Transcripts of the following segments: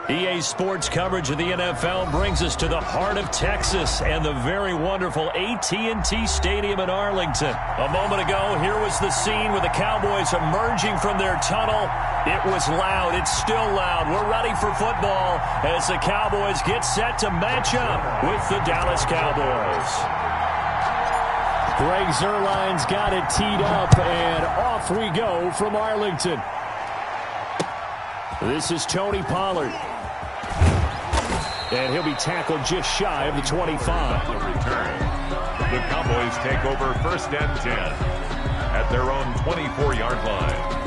EA Sports coverage of the NFL brings us to the heart of Texas and the very wonderful AT&T Stadium in Arlington. A moment ago, here was the scene with the Cowboys emerging from their tunnel. It was loud. It's still loud. We're ready for football as the Cowboys get set to match up with the Dallas Cowboys. Greg Zuerlein's got it teed up, and off we go from Arlington. This is Tony Pollard. And he'll be tackled just shy of the 25. The return. The Cowboys take over 1st and 10 at their own 24-yard line.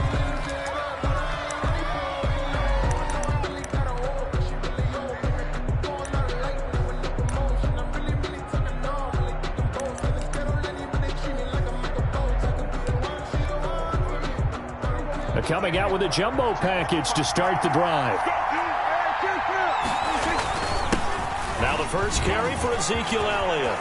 Coming out with a jumbo package to start the drive. Now the first carry for Ezekiel Elliott.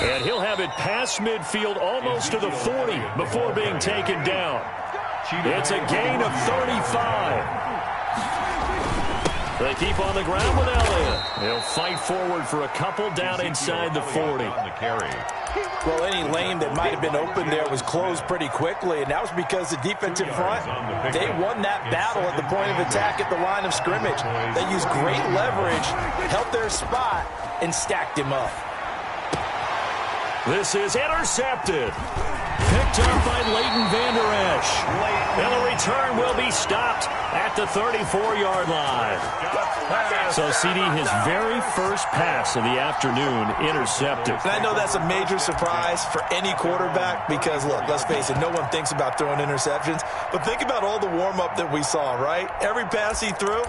And he'll have it past midfield almost to the 40 before being taken down. It's a gain of 35. They keep on the ground with Elliott. He'll fight forward for a couple down inside the 40. Well, any lane that might have been open there was closed pretty quickly, and that was because the defensive front, they won that battle at the point of attack at the line of scrimmage. They used great leverage, held their spot, and stacked him up. This is intercepted. Picked up by Leighton Vander Esch. And the return will be stopped at the 34-yard line. So CD, his very first pass of the afternoon, intercepted. And I know that's a major surprise for any quarterback because, look, let's face it, no one thinks about throwing interceptions. But think about all the warm-up that we saw, right? Every pass he threw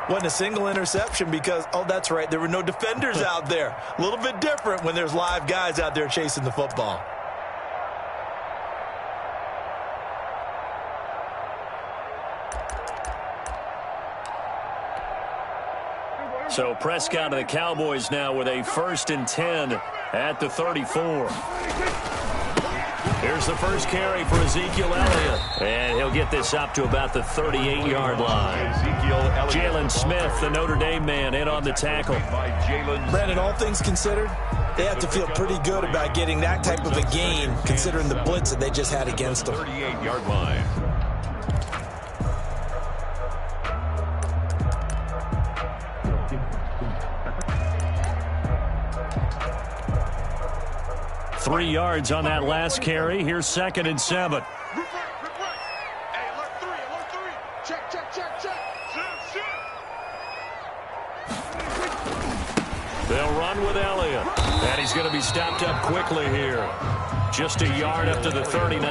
wasn't a single interception because, oh, that's right, there were no defenders out there. A little bit different when there's live guys out there chasing the football. So Prescott and the Cowboys now with a 1st and 10 at the 34. Here's the first carry for Ezekiel Elliott. And he'll get this up to about the 38-yard line. Jalen Smith, the Notre Dame man, in on the tackle. Brandon, all things considered, they have to feel pretty good about getting that type of a gain considering the blitz that they just had against them. 38-yard line. Three yards on that last carry. Here's 2nd and 7. They'll run with Elliott. And he's going to be stopped up quickly here. Just a yard up to the 39.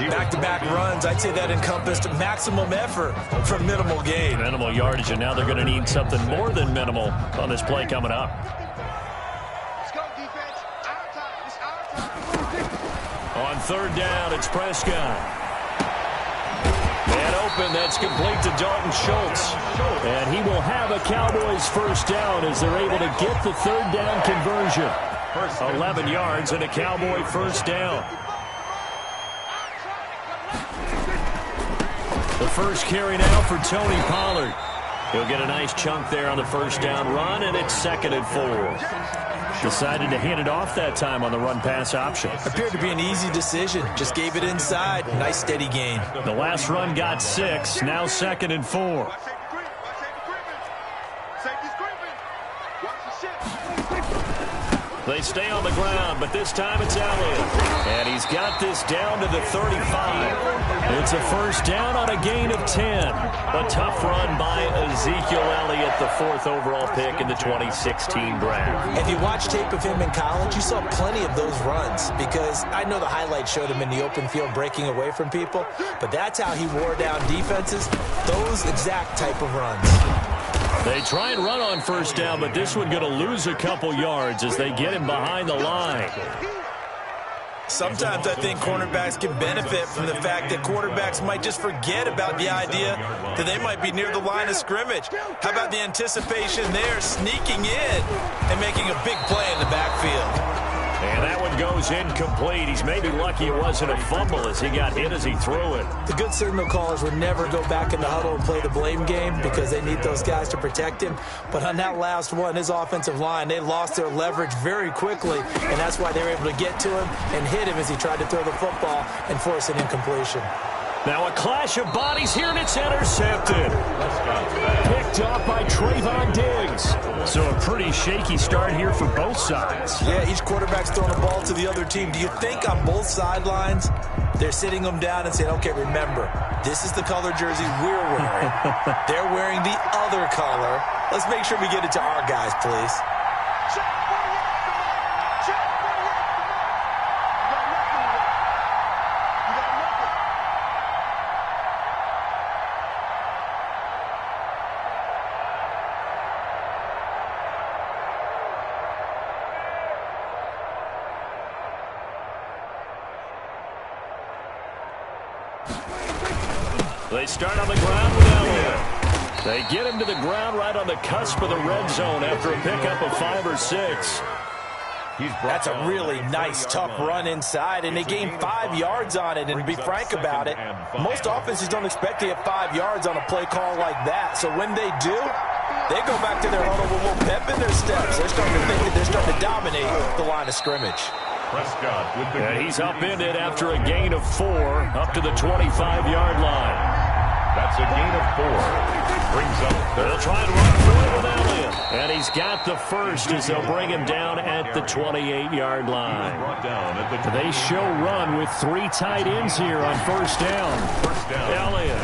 Back-to-back runs, I'd say that encompassed maximum effort for minimal gain. Minimal yardage, and now they're going to need something more than minimal on this play coming up. On 3rd down, it's Prescott. And open, that's complete to Dalton Schultz. And he will have a Cowboys 1st down as they're able to get the 3rd down conversion. 11 yards and a Cowboy 1st down. The first carry now for Tony Pollard. He'll get a nice chunk there on the 1st down run, and it's 2nd and 4. Decided to hand it off that time on the run-pass option. Appeared to be an easy decision. Just gave it inside. Nice steady gain. The last run got 6. Now 2nd and 4. They stay on the ground, but this time it's Elliott. And he's got this down to the 35. It's a 1st down on a gain of 10. A tough run by Ezekiel Elliott, the 4th overall pick in the 2016 draft. If you watch tape of him in college, you saw plenty of those runs because I know the highlights showed him in the open field breaking away from people, but that's how he wore down defenses, those exact type of runs. They try and run on 1st down, but this one going to lose a couple yards as they get him behind the line. Sometimes I think cornerbacks can benefit from the fact that quarterbacks might just forget about the idea that they might be near the line of scrimmage. How about the anticipation there, sneaking in and making a big play in the backfield? And that one goes incomplete. He's maybe lucky it wasn't a fumble as he got hit as he threw it. The good signal callers would never go back in the huddle and play the blame game because they need those guys to protect him. But on that last one, his offensive line, they lost their leverage very quickly, and that's why they were able to get to him and hit him as he tried to throw the football and force an incompletion. Now a clash of bodies here, and it's intercepted. Picked off by Trayvon Diggs. So a pretty shaky start here for both sides. Yeah, each quarterback's throwing the ball to the other team. Do you think on both sidelines they're sitting them down and saying, okay, remember, this is the color jersey we're wearing. They're wearing the other color. Let's make sure we get it to our guys, please. They start on the ground with Elliott. They get him to the ground right on the cusp of the red zone after a pickup of 5 or 6. That's a really nice, tough run inside, and they gained 5 yards on it. And to be frank about it, most offenses don't expect to get 5 yards on a play call like that. So when they do, they go back to their huddle with a little pep in their steps. They're starting to think that they're starting to dominate the line of scrimmage. And he's upended after a gain of 4 up to the 25-yard line. That's a gain of 4. Brings up. They'll try and run for it with Elliott. And he's got the first as they'll bring him down at the 28-yard line. They show run with 3 tight ends here on first down. Elliott.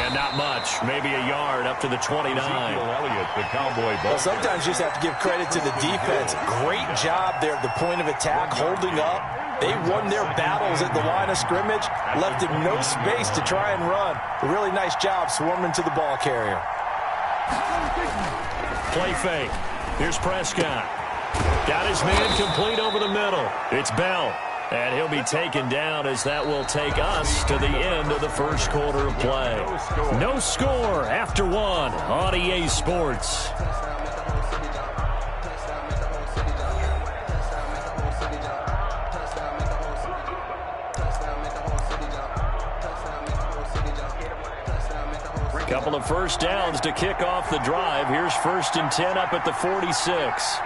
And not much. Maybe a yard up to the 29. Elliott, the Cowboy. Well, sometimes you just have to give credit to the defense. Great job there at the point of attack, holding up. They won their battles at the line of scrimmage, left him no space to try and run. A really nice job swarming to the ball carrier. Play fake. Here's Prescott. Got his man complete over the middle. It's Bell. And he'll be taken down as that will take us to the end of the first quarter of play. No score after 1 on EA Sports. Couple of first downs to kick off the drive. Here's 1st and 10 up at the 46.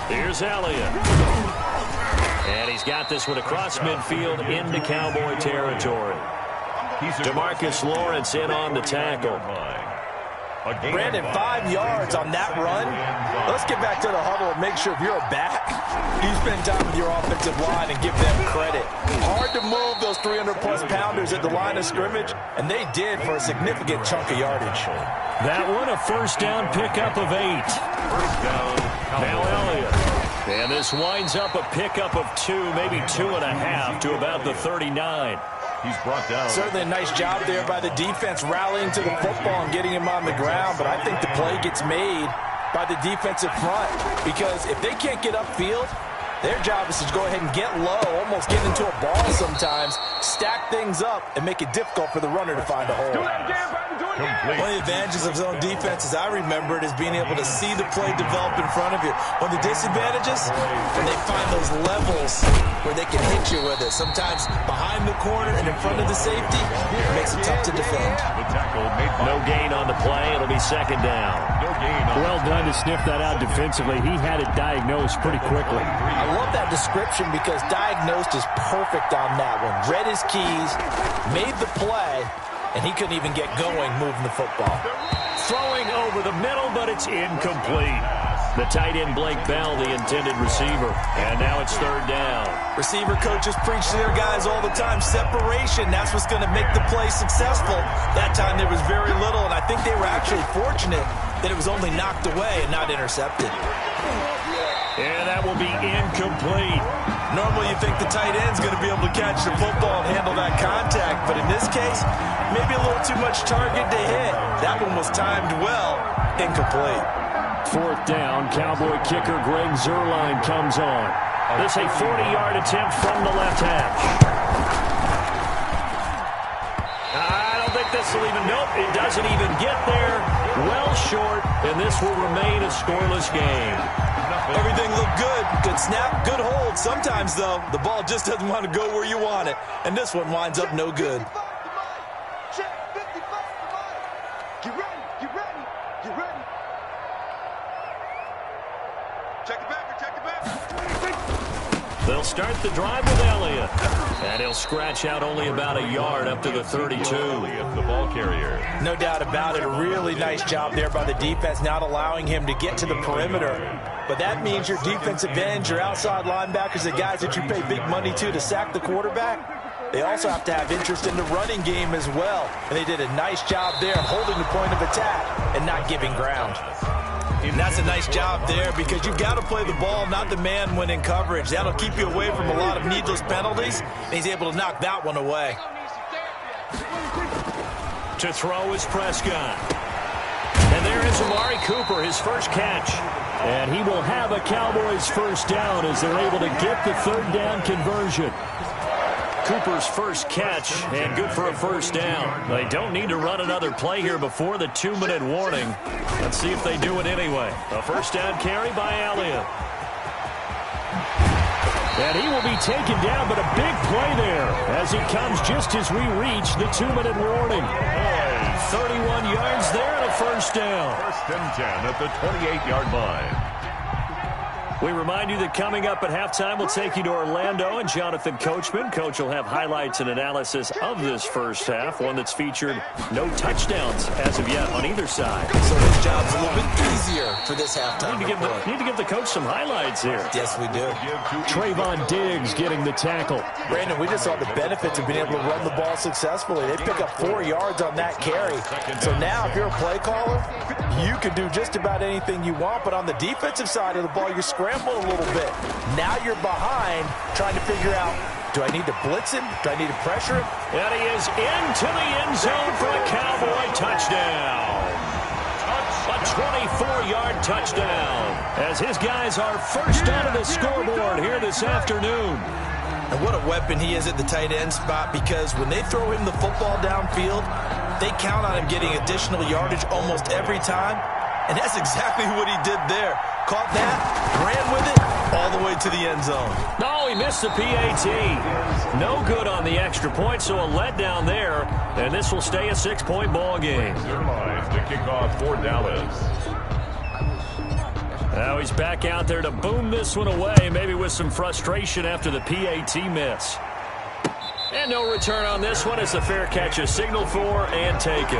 Here's Elliott. And he's got this one across midfield into Cowboy territory. DeMarcus Lawrence in on the tackle. Brandon, 5 yards on that run. Let's get back to the huddle and make sure if you're back, you spend time with your offensive line and give them credit. Hard to move those 300-plus pounders at the line of scrimmage, and they did for a significant chunk of yardage. That one a first down pickup of 8. Now Elliott. And this winds up a pickup of 2, maybe 2.5 to about the 39. He's brought down. Certainly a nice job there by the defense rallying to the football and getting him on the ground, but I think the play gets made by the defensive front because if they can't get upfield, their job is to go ahead and get low, almost get into a ball sometimes, stack things up, and make it difficult for the runner to find a hole. Do that again, baby. Do it again. One of the advantages of zone defense, as I remember it, is being able to see the play develop in front of you. One of the disadvantages, when they find those levels where they can hit you with it. Sometimes behind the corner and in front of the safety, it makes it tough to defend. No gain on the play. It'll be 2nd down. Well done to sniff that out defensively. He had it diagnosed pretty quickly. I love that description because diagnosed is perfect on that one. Read his keys, made the play, and he couldn't even get going moving the football. Throwing over the middle, but it's incomplete. The tight end, Blake Bell, the intended receiver. And now it's 3rd down. Receiver coaches preach to their guys all the time. Separation, that's what's going to make the play successful. That time there was very little, and I think they were actually fortunate that it was only knocked away and not intercepted. And that will be incomplete. Normally you think the tight end's going to be able to catch the football and handle that contact, but in this case, maybe a little too much target to hit. That one was timed well, incomplete. 4th down, Cowboy kicker Greg Zuerlein comes on. This a 40-yard attempt from the left hash. I don't think this will even, nope, it doesn't even get there. Well short, and this will remain a scoreless game. Everything looked good. Good snap, good hold. Sometimes, though, the ball just doesn't want to go where you want it. And this one winds up no good. Get ready, get ready, get ready. Check the back, check the back. They'll start the drive with Elliott. And he'll scratch out only about a yard up to the 32. The ball carrier. No doubt about it. A really nice job there by the defense, not allowing him to get to the perimeter. But that means your defensive ends, your outside linebackers, the guys that you pay big money to sack the quarterback, they also have to have interest in the running game as well. And they did a nice job there of holding the point of attack and not giving ground. And that's a nice job there because you've got to play the ball, not the man when in coverage. That'll keep you away from a lot of needless penalties. And he's able to knock that one away. To throw is Prescott. And there is Amari Cooper, his first catch. And he will have a Cowboys first down as they're able to get the third down conversion. Cooper's first catch, and good for a first down. They don't need to run another play here before the 2-minute warning. Let's see if they do it anyway. A first down carry by Elliott. And he will be taken down, but a big play there as he comes just as we reach the 2-minute warning. 31 yards there and a first down. First and 10 at the 28-yard line. We remind you that coming up at halftime, we'll take you to Orlando and Jonathan Coachman. Coach will have highlights and analysis of this first half, one that's featured no touchdowns as of yet on either side. So his job's a little bit easier for this halftime. Need to give the coach some highlights here. Yes, we do. Trayvon Diggs getting the tackle. Brandon, we just saw the benefits of being able to run the ball successfully. They pick up 4 yards on that carry. So now if you're a play caller, you can do just about anything you want. But on the defensive side of the ball, you're scrambling a little bit. Now you're behind trying to figure out, do I need to blitz him? Do I need to pressure him? And he is into the end zone for a Cowboy touchdown. A 24-yard touchdown as his guys are first onto the scoreboard here this afternoon. And what a weapon he is at the tight end spot, because when they throw him the football downfield, they count on him getting additional yardage almost every time. And that's exactly what he did there. Caught that, ran with it, all the way to the end zone. No, he missed the PAT. No good on the extra point, so a letdown there. And this will stay a 6-point ball game. To kick off for Dallas. Now he's back out there to boom this one away, maybe with some frustration after the PAT miss. And no return on this one as the fair catch is signaled for and taken.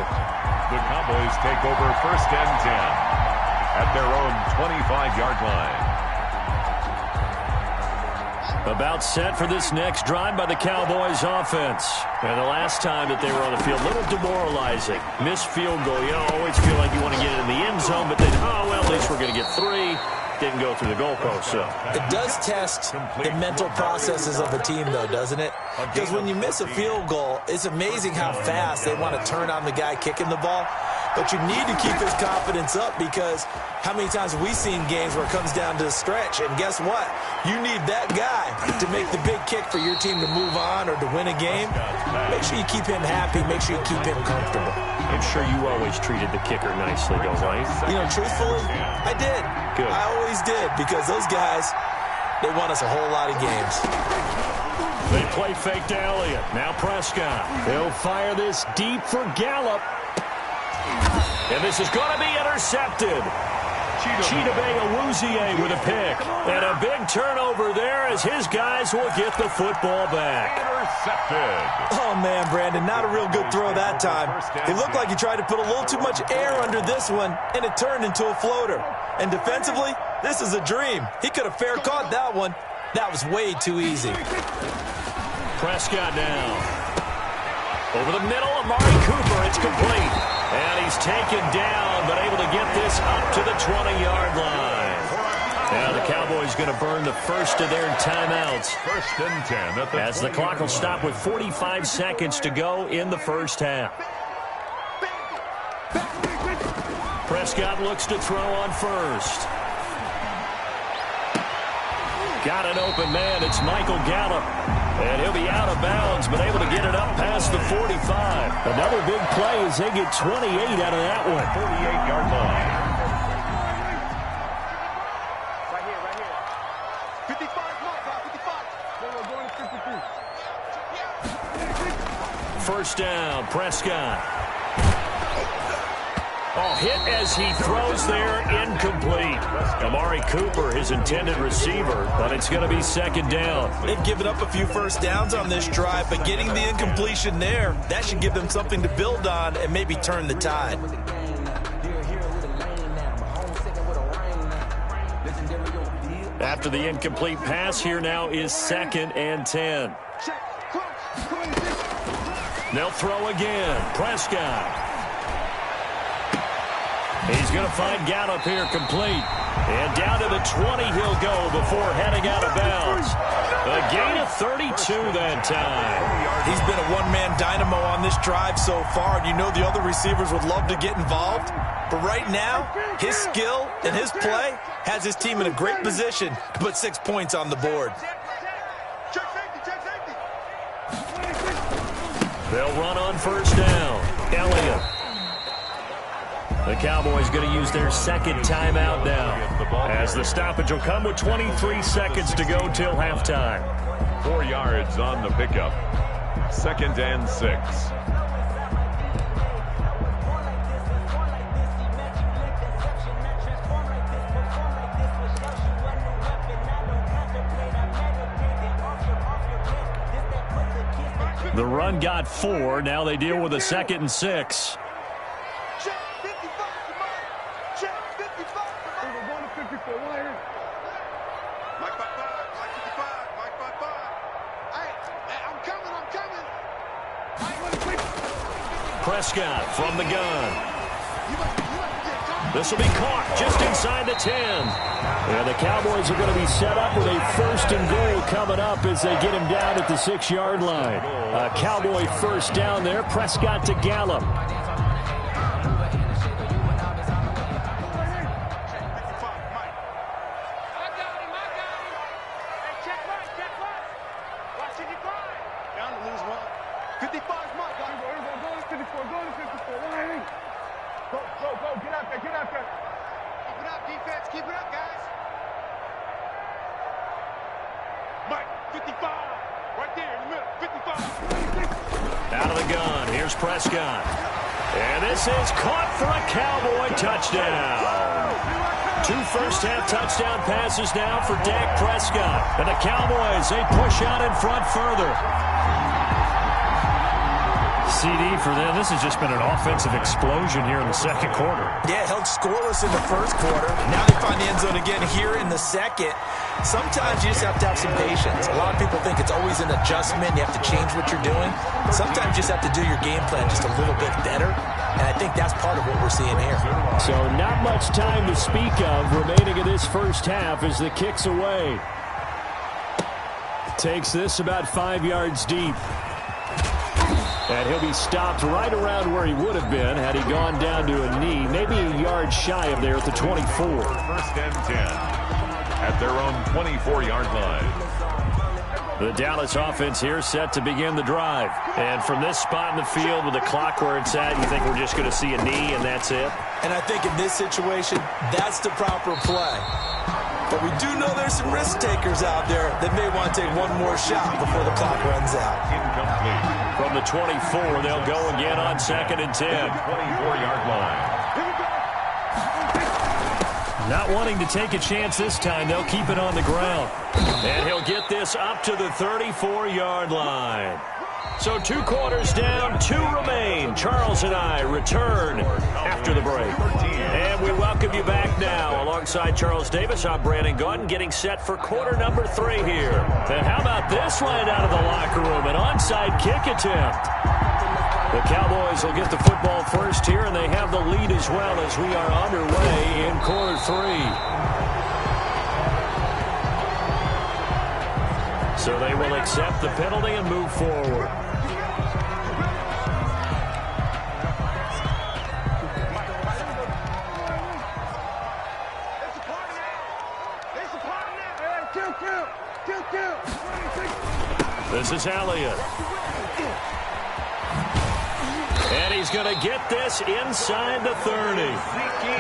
The Cowboys take over first and 10 at their own 25-yard line. About set for this next drive by the Cowboys offense. And the last time that they were on the field, a little demoralizing. Missed field goal. You always feel like you want to get it in the end zone, but then, oh, well, at least we're going to get 3. Didn't go through the goalpost, so. It does test the mental processes of a team, though, doesn't it? Because when you miss a field goal, it's amazing how fast they want to turn on the guy kicking the ball. But you need to keep his confidence up, because how many times have we seen games where it comes down to a stretch? And guess what? You need that guy to make the big kick for your team to move on or to win a game. Make sure you keep him happy. Make sure you keep him comfortable. I'm sure you always treated the kicker nicely, don't you? You know, truthfully, I did. Good. I always did, because those guys, they won us a whole lot of games. They play fake to Elliott. Now Prescott. He'll fire this deep for Gallup. And this is going to be intercepted. Chidobe Awuzie with a pick. And a big turnover there as his guys will get the football back. Intercepted. Oh, man, Brandon, not a real good throw that time. It looked like he tried to put a little too much air under this one, and it turned into a floater. And defensively, this is a dream. He could have fair caught that one. That was way too easy. Prescott now. Over the middle, Amari Cooper. It's complete. And he's taken down, but able to get this up to the 20-yard line. Now the Cowboys going to burn the first of their timeouts. First and 10 at the as the clock will stop with 45 seconds to go in the first half. Prescott looks to throw on first. Got an open man. It's Michael Gallup. And he'll be out of bounds, but able to get it up past the 45. Another big play as they get 28 out of that one. 38-yard line. first down. Prescott. Oh, hit as he throws there, incomplete. Amari Cooper, his intended receiver, but it's going to be second down. They've given up a few first downs on this drive, but getting the incompletion there, that should give them something to build on and maybe turn the tide. After the incomplete pass, here now is 2nd and 10. They'll throw again. Prescott. He's going to find Gallup here complete. And down to the 20 he'll go before heading out of bounds. A gain of 32 that time. He's been a one-man dynamo on this drive so far, and you know the other receivers would love to get involved. But right now, his skill and his play has his team in a great position to put 6 points on the board. They'll run on first down. Elliott. The Cowboys going to use their second timeout now, as the stoppage will come with 23 seconds to go till halftime. 4 yards on the pickup. 2nd and 6. The run got 4. Now they deal with a 2nd and 6. Prescott from the gun. This will be caught just inside the 10. And the Cowboys are going to be set up with a 1st and goal coming up as they get him down at the 6-yard line. A Cowboy first down there. Prescott to Gallup. Out of the gun, here's Prescott. And this is caught for a Cowboy touchdown. 2 first-half touchdown passes now for Dak Prescott. And the Cowboys, they push out in front further. CD for them. This has just been an offensive explosion here in the 2nd quarter. Yeah, held scoreless in the 1st quarter. Now they find the end zone again here in the 2nd. Sometimes you just have to have some patience. A lot of people think it's always an adjustment. You have to change what you're doing. Sometimes you just have to do your game plan just a little bit better. And I think that's part of what we're seeing here. So not much time to speak of remaining in this first half as the kick's away. Takes this about 5 yards deep. And he'll be stopped right around where he would have been had he gone down to a knee, maybe a yard shy of there at the 24. 1st and 10 at their own 24-yard line. The Dallas offense here set to begin the drive. And from this spot in the field with the clock where it's at, you think we're just going to see a knee and that's it? And I think in this situation, that's the proper play. But we do know there's some risk takers out there that may want to take one more shot before the clock runs out. Incomplete. From the 24, they'll go again on 2nd and 10. 24-yard line. Not wanting to take a chance this time, they'll keep it on the ground. And he'll get this up to the 34-yard line. So 2 quarters down, 2 remain. Charles and I return after the break. And we welcome you back now. Alongside Charles Davis, I'm Brandon Gaudin, getting set for quarter number 3 here. And how about this one out of the locker room? An onside kick attempt. The Cowboys will get the football first here, and they have the lead as well as we are underway in quarter 3. So they will accept the penalty and move forward. This is Elliott. And he's going to get this inside the 30.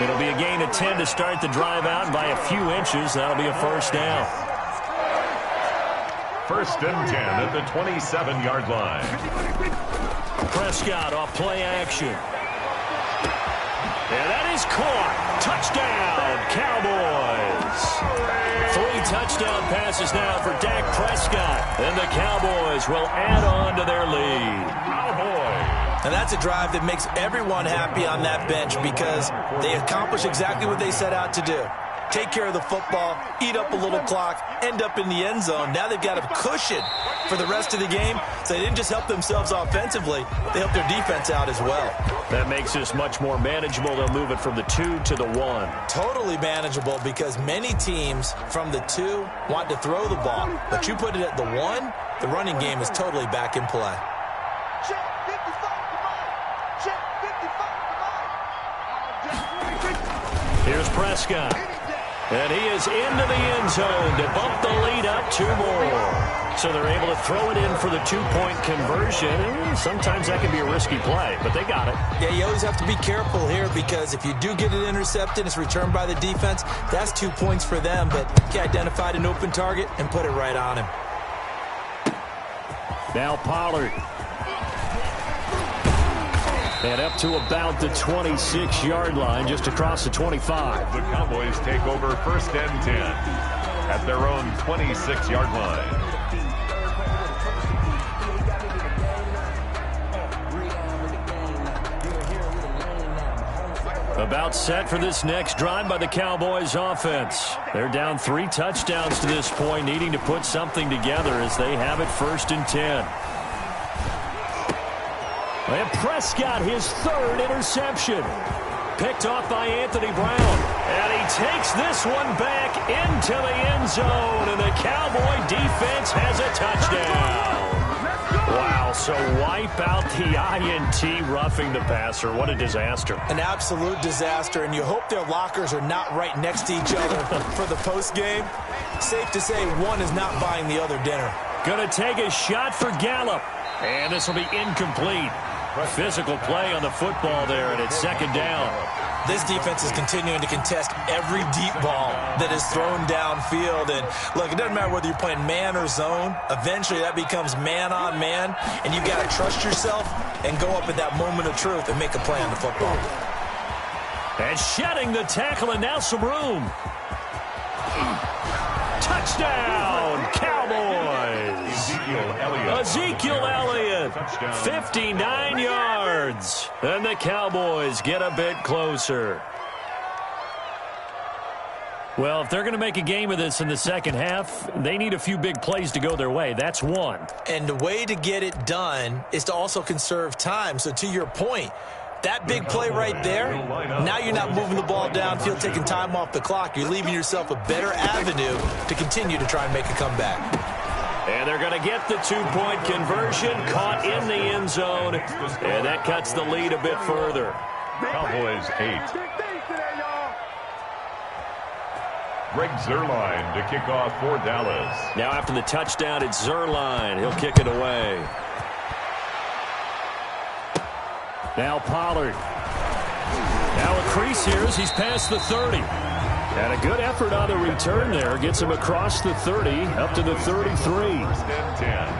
It'll be a gain of 10 to start the drive out. By a few inches, that'll be a first down. 1st and 10 at the 27-yard line. Prescott off play action. And that is caught. Touchdown, Cowboys. 3 touchdown passes now for Dak Prescott. And the Cowboys will add on to their lead. Cowboys. And that's a drive that makes everyone happy on that bench because they accomplish exactly what they set out to do. Take care of the football, eat up a little clock, end up in the end zone. Now they've got a cushion for the rest of the game. So they didn't just help themselves offensively, they helped their defense out as well. That makes this much more manageable. They'll move it from the 2 to the 1. Totally manageable because many teams from the 2 want to throw the ball. But you put it at the 1, the running game is totally back in play. Check 55 to mine. Check 55 to mine. Here's Prescott. And he is into the end zone to bump the lead up 2 more. So they're able to throw it in for the 2-point conversion. And sometimes that can be a risky play, but they got it. Yeah, you always have to be careful here because if you do get it intercepted, it's returned by the defense, that's 2 points for them. But he identified an open target and put it right on him. Now Pollard. And up to about the 26-yard line, just across the 25. The Cowboys take over first and 10 at their own 26-yard line. About set for this next drive by the Cowboys offense. They're down 3 touchdowns to this point, needing to put something together as they have it first and 10. And Prescott, his 3rd interception. Picked off by Anthony Brown. And he takes this one back into the end zone. And the Cowboy defense has a touchdown. Wow, so wipe out the INT roughing the passer. What a disaster. An absolute disaster. And you hope their lockers are not right next to each other for the postgame. Safe to say one is not buying the other dinner. Going to take a shot for Gallup. And this will be incomplete. Physical play on the football there, and it's 2nd down. This defense is continuing to contest every deep ball that is thrown downfield. And, look, it doesn't matter whether you're playing man or zone. Eventually, that becomes man-on-man, and you've got to trust yourself and go up at that moment of truth and make a play on the football. And shedding the tackle, and now some room. Touchdown, Cowboys. Ezekiel Elliott, 59 yards. And the Cowboys get a bit closer. Well, if they're going to make a game of this in the second half, they need a few big plays to go their way. That's one. And the way to get it done is to also conserve time. So to your point, that big play right there, now you're not moving the ball downfield, taking time off the clock. You're leaving yourself a better avenue to continue to try and make a comeback. And they're going to get the 2-point conversion, caught in the end zone, and that cuts the lead a bit further. Cowboys 8. Greg Zuerlein to kick off for Dallas. Now after the touchdown, it's Zuerlein. He'll kick it away. Now Pollard. Now a crease here as he's past the 30. And a good effort on the return there. Gets him across the 30, up to the 33.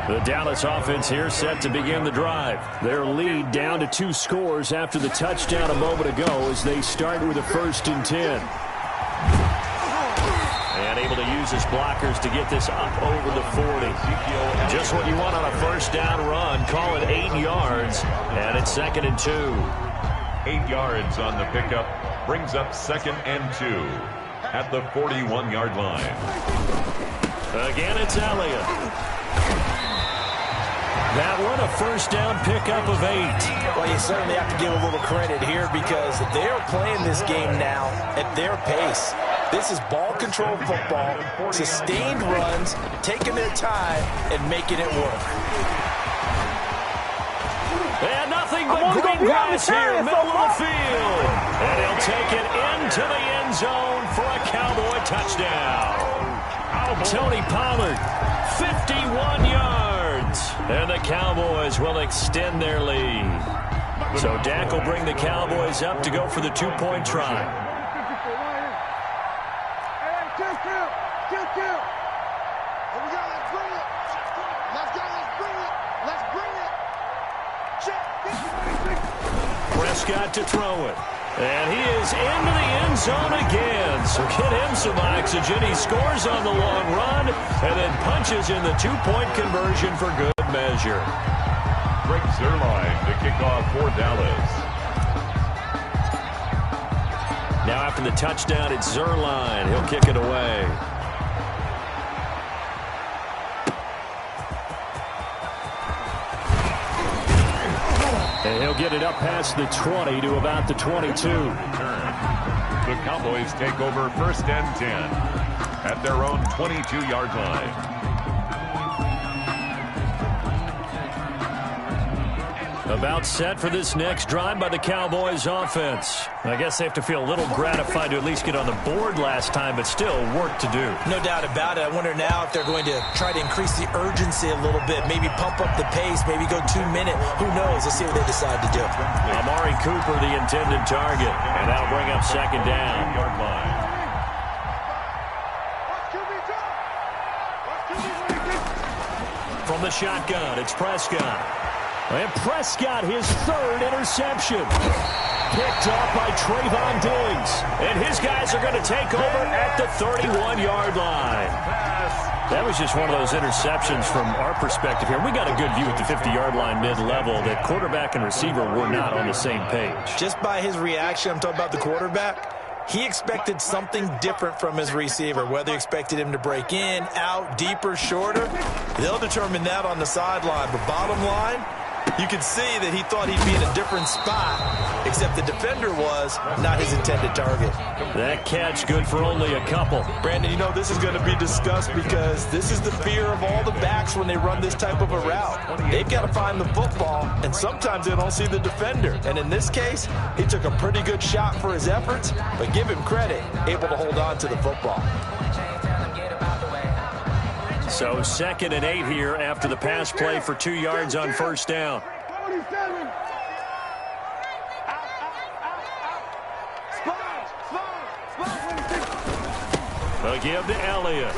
The Dallas offense here set to begin the drive. Their lead down to 2 scores after the touchdown a moment ago as they start with a 1st and 10. And able to use his blockers to get this up over the 40. Just what you want on a 1st down run. Call it 8 yards. And it's 2nd and 2. 8 yards on the pickup. Brings up 2nd and 2 at the 41-yard line. Again, it's Elliott. That one, a 1st down pickup of 8. Well, you certainly have to give a little credit here because they're playing this game now at their pace. This is ball control football, sustained runs, taking their time, and making it work. And nothing but green grass here, middle of the field. And he'll take it into the end zone for a Cowboy touchdown. Tony Pollard, 51 yards. And the Cowboys will extend their lead. So Dak will bring the Cowboys up to go for the 2-point try. Prescott to throw it. And he is into the end zone again. So get him some oxygen. He scores on the long run and then punches in the two-point conversion for good measure. Greg Zuerlein to kick off for Dallas. Now after the touchdown, it's Zuerlein. He'll kick it away. And he'll get it up past the 20 to about the 22. The Cowboys take over 1st and 10 at their own 22-yard line. About set for this next drive by the Cowboys offense. I guess they have to feel a little gratified to at least get on the board last time, but still work to do. No doubt about it. I wonder now if they're going to try to increase the urgency a little bit, maybe pump up the pace, maybe go 2-minute. Who knows? Let's see what they decide to do. Amari Cooper, the intended target, and that'll bring up 2nd down. Yard line. From the shotgun, it's Prescott. And Prescott, his 3rd interception. Picked off by Trayvon Diggs. And his guys are going to take over at the 31-yard line. That was just one of those interceptions from our perspective here. We got a good view at the 50-yard line mid-level that quarterback and receiver were not on the same page. Just by his reaction, I'm talking about the quarterback, he expected something different from his receiver, whether he expected him to break in, out, deeper, shorter. They'll determine that on the sideline. But bottom line, you could see that he thought he'd be in a different spot, except the defender was not his intended target. That catch good for only a couple. Brandon, you know this is going to be discussed because this is the fear of all the backs when they run this type of a route. They've got to find the football, and sometimes they don't see the defender. And in this case, he took a pretty good shot for his efforts, but give him credit, able to hold on to the football. So 2nd and 8 here after the pass play for 2 yards on 1st down. They'll give to Elliott.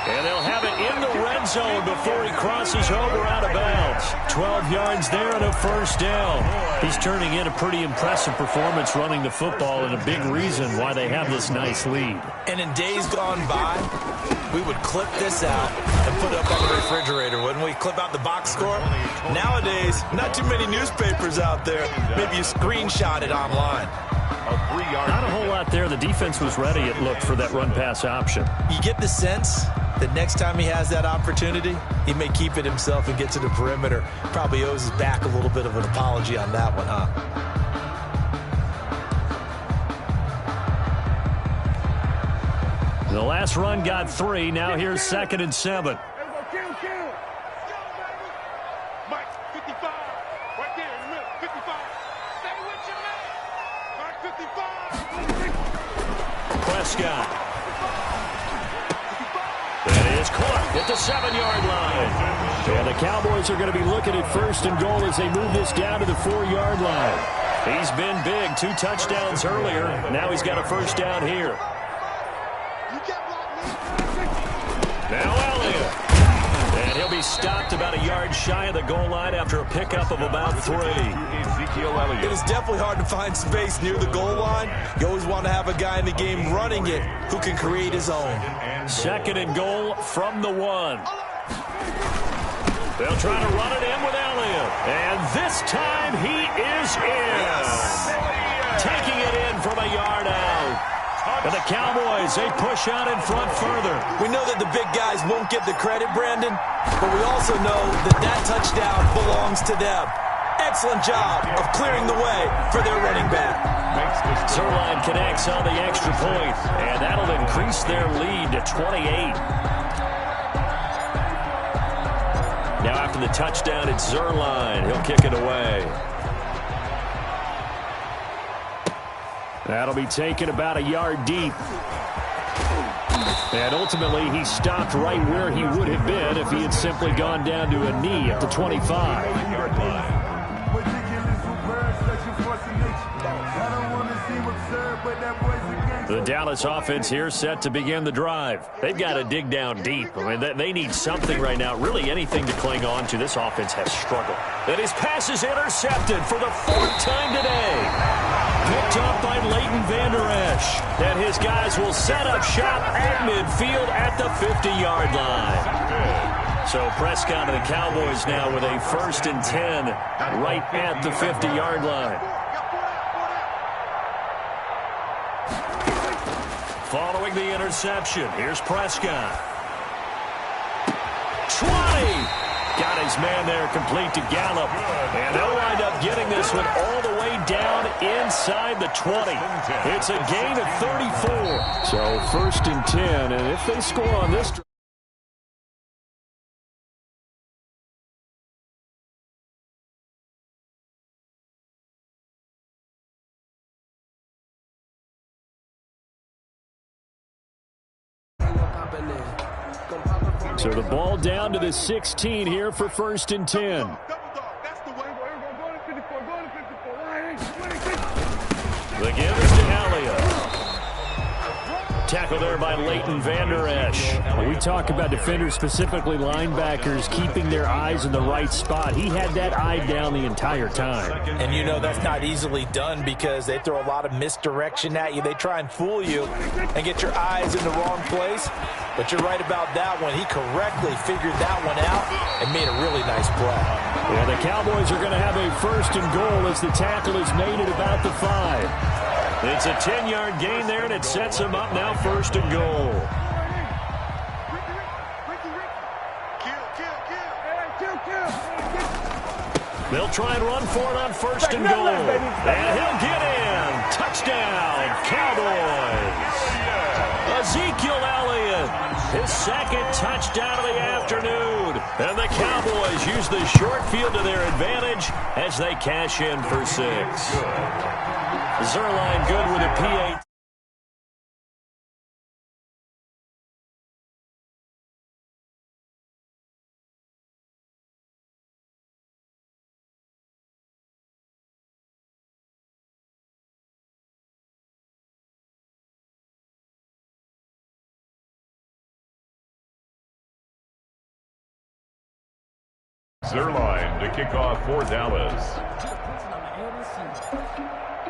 And they'll have it in the red zone before he crosses over out of bounds. 12 yards there and a 1st down. He's turning in a pretty impressive performance running the football and a big reason why they have this nice lead. And in days gone by, we would clip this out and put it up on the refrigerator, wouldn't we? Clip out the box score. Nowadays, not too many newspapers out there. Maybe you screenshot it online. Not a whole lot there. The defense was ready, it looked, for that run-pass option. You get the sense that next time he has that opportunity, he may keep it himself and get to the perimeter. Probably owes his back a little bit of an apology on that one, huh? The last run got 3. Now here's 2nd and 7. Mike, 55. Right there in the middle. 55. Stay with your man. Mike, 55. Prescott. That is caught at the 7-yard line. And the Cowboys are going to be looking at 1st and goal as they move this down to the 4-yard line. He's been big. 2 touchdowns earlier. Now he's got a 1st down here. Now Elliott. And he'll be stopped about a yard shy of the goal line after a pickup of about 3. It is definitely hard to find space near the goal line. You always want to have a guy in the game running it who can create his own. 2nd and goal from the 1. They'll try to run it in with Elliott. And this time he is in. Yes. Taking it in from a yard out. And the Cowboys, they push out in front further. We know that the big guys won't get the credit, Brandon, but we also know that that touchdown belongs to them. Excellent job of clearing the way for their running back. Zuerlein connects on the extra point, and that'll increase their lead to 28. Now after the touchdown, it's Zuerlein. He'll kick it away. That'll be taken about a yard deep. And ultimately, he stopped right where he would have been if he had simply gone down to a knee at the 25-yard line. I don't want to seem absurd, but that boy's a gang. The Dallas offense here set to begin the drive. They've got to dig down deep. I mean, they need something right now, really anything to cling on to. This offense has struggled. And his pass is intercepted for the 4th time today. Picked up by Leighton Vander Esch. And his guys will set up shop at midfield at the 50-yard line. So Prescott and the Cowboys now with a 1st and 10 right at the 50-yard line. Following the interception, here's Prescott. 20! Got his man there complete to Gallup. And they'll wind up getting this one all the way down inside the 20. It's a gain of 34. So 1st and 10, and if they score on this drive, so the ball down to the 16 here for 1st and 10. The give is to Elliott. Tackle there by Leighton Vander Esch. We talk about defenders, specifically linebackers, keeping their eyes in the right spot. He had that eye down the entire time. And you know that's not easily done because they throw a lot of misdirection at you. They try and fool you and get your eyes in the wrong place. But you're right about that one. He correctly figured that one out and made a really nice play. Yeah, the Cowboys are going to have a 1st and goal as the tackle is made at about the 5. It's a 10-yard gain there, and it sets them up now 1st and goal. They'll try and run for it on 1st and goal. And he'll get in. Touchdown, Cowboys. Ezekiel Elliott, his 2nd touchdown of the afternoon. And the Cowboys use the short field to their advantage as they cash in for 6. Zerline good with a PA. Zerline to kick off for Dallas.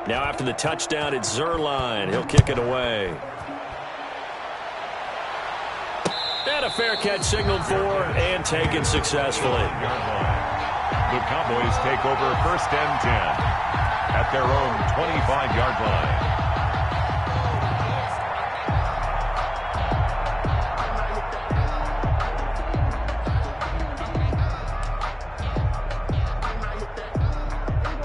Now after the touchdown, it's Zerline. He'll kick it away. And a fair catch signaled for and taken successfully. The Cowboys take over 1st and 10 at their own 25-yard line.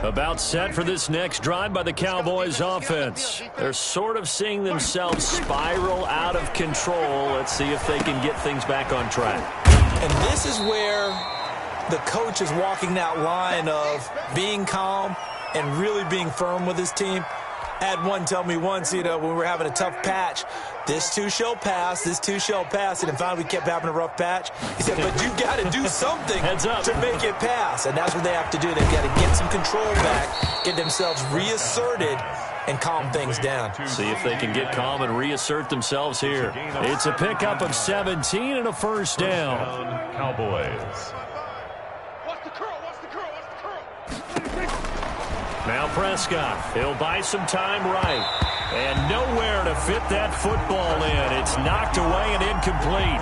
About set for this next drive by the Cowboys offense. They're sort of seeing themselves spiral out of control. Let's see if they can get things back on track. And this is where the coach is walking that line of being calm and really being firm with his team. I had one tell me once, when we were having a tough patch, this too shall pass, this too shall pass. And finally we kept having a rough patch. He said, but you've got to do something to make it pass. And that's what they have to do. They've got to get some control back, get themselves reasserted, and calm things down. See if they can get calm and reassert themselves here. It's a pickup of 17 and a 1st down. Cowboys. Now Prescott, he'll buy some time right. And nowhere to fit that football in. It's knocked away and incomplete.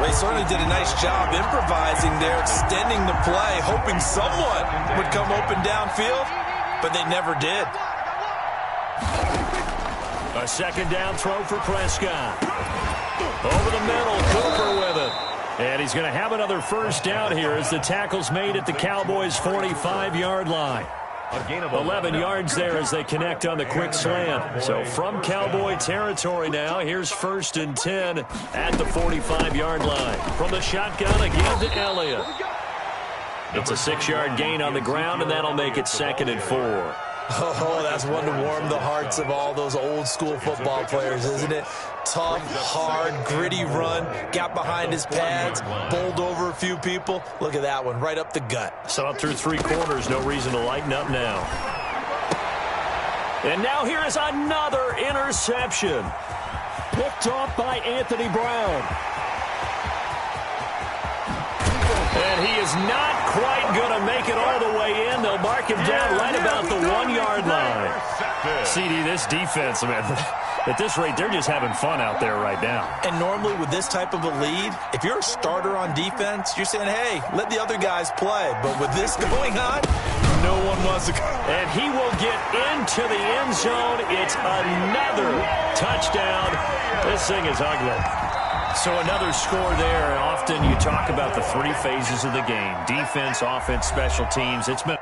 They certainly did a nice job improvising there, extending the play, hoping someone would come open downfield, but they never did. A 2nd down throw for Prescott. Over the middle, Cooper with it. And he's going to have another 1st down here as the tackle's made at the Cowboys' 45-yard line. 11 yards there as they connect on the quick slant. So from Cowboy territory now, here's 1st and 10 at the 45-yard line. From the shotgun again to Elliott. It's a 6-yard gain on the ground, and that'll make it 2nd and 4. Oh, that's one to warm the hearts of all those old-school football players, isn't it? Tough, hard, gritty run, got behind his pads, bowled over a few people. Look at that one, right up the gut. So up through 3 quarters, no reason to lighten up now. And now here is another interception. Picked off by Anthony Brown. And he is not quite going to make it all the way in. They'll mark him down right about the 1-yard line. CD, this defense, man, at this rate, they're just having fun out there right now. And normally with this type of a lead, if you're a starter on defense, you're saying, hey, let the other guys play. But with this going on, no one wants to go. And he will get into the end zone. It's another touchdown. This thing is ugly. So another score there. Often you talk about the 3 phases of the game: defense, offense, special teams. It's been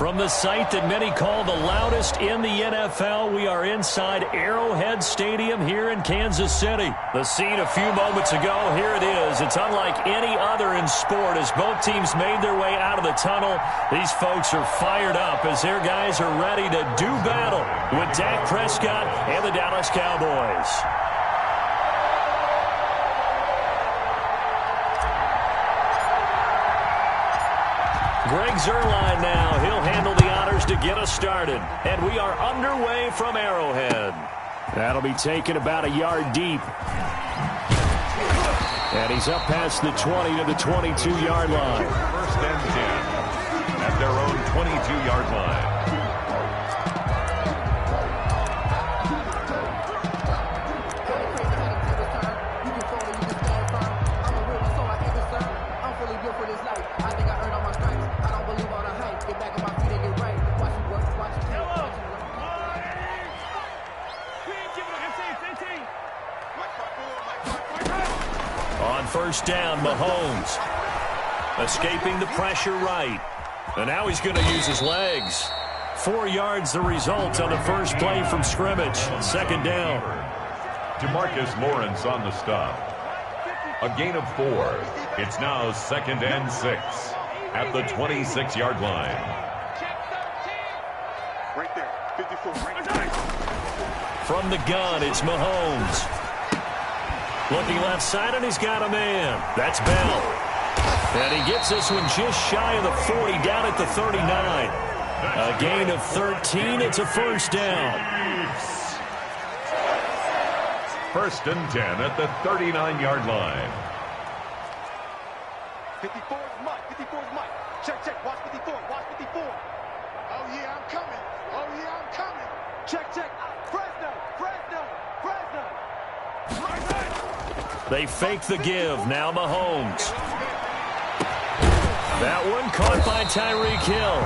From the site that many call the loudest in the NFL, we are inside Arrowhead Stadium here in Kansas City. The scene a few moments ago, here it is. It's unlike any other in sport as both teams made their way out of the tunnel. These folks are fired up as their guys are ready to do battle with Dak Prescott and the Dallas Cowboys. Greg Zuerlein now. He'll handle the honors to get us started. And we are underway from Arrowhead. That'll be taken about a yard deep. And he's up past the 20 to the 22-yard line. First and 10 at their own 22-yard line. First down, Mahomes. Escaping the pressure right. And now he's going to use his legs. 4 yards the result on the first play from scrimmage. Second down. Demarcus Lawrence on the stop. A gain of 4. It's now second and 6 at the 26-yard line. Right there, 54. From the gun, it's Mahomes. Looking left side, and he's got a man. That's Bell. And he gets this one just shy of the 40, down at the 39. A gain of 13. It's a first down. First and 10 at the 39-yard line. 54 is Mike. 54 is Mike. Check, check. Watch 54. Watch 54. Oh, yeah, I'm coming. Oh, yeah, I'm coming. Check, check. Fresno. Fresno. Fresno. They fake the give. Now Mahomes. That one caught by Tyreek Hill.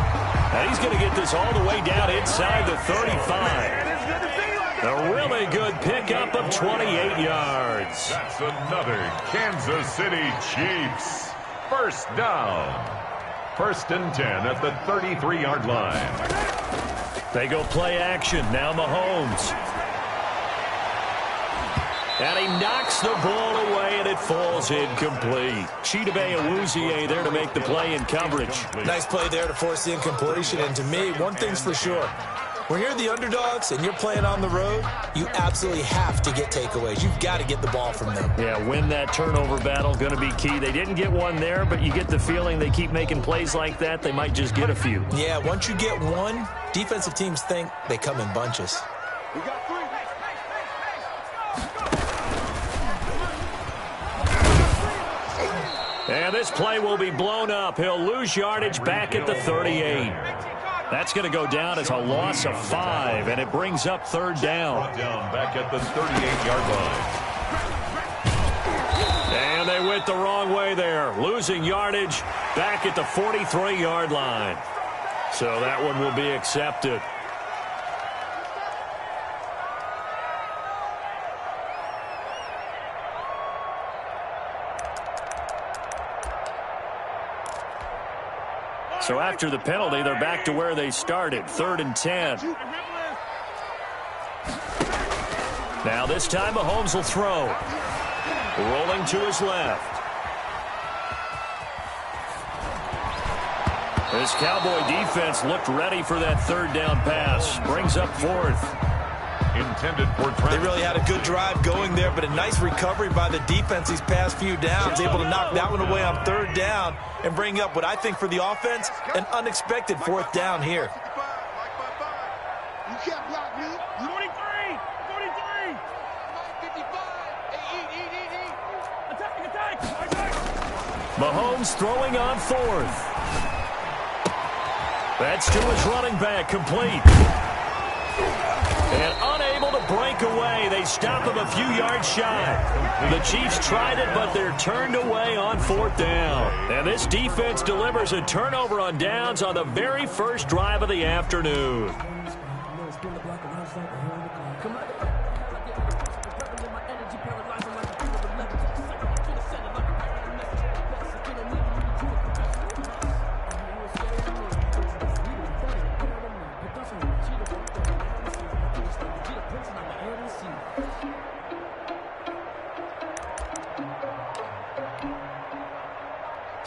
And he's going to get this all the way down inside the 35. A really good pickup of 28 yards. That's another Kansas City Chiefs. First down. First and 10 at the 33-yard line. They go play action. Now Mahomes. And he knocks the ball away, and it falls incomplete. Chidobe Awuzie there to make the play in coverage. Nice play there to force the incompletion. And to me, one thing's for sure. When you're the underdogs and you're playing on the road, you absolutely have to get takeaways. You've got to get the ball from them. Yeah, win that turnover battle, going to be key. They didn't get one there, but you get the feeling they keep making plays like that, they might just get a few. Yeah, once you get one, defensive teams think they come in bunches. We got 3. And this play will be blown up. He'll lose yardage back at the 38. That's going to go down as a loss of 5, and it brings up third down. Brought down back at the 38-yard line. And they went the wrong way there. Losing yardage back at the 43-yard line. So that one will be accepted. So after the penalty, they're back to where they started, 3rd and 10. Now this time Mahomes will throw. Rolling to his left. This Cowboy defense looked ready for that third down pass. Brings up 4th. Intended for Trent. They really had a good drive going there, but a nice recovery by the defense these past few downs. Able to knock that one away on third down and bring up what I think for the offense, an unexpected 4th down here. You can't block me. 43. 43. 55. Attack. Mahomes throwing on 4th. That's to his running back, complete. And unable to break away. They stop him a few yards shy. The Chiefs tried it, but they're turned away on 4th down. And this defense delivers a turnover on downs on the very first drive of the afternoon.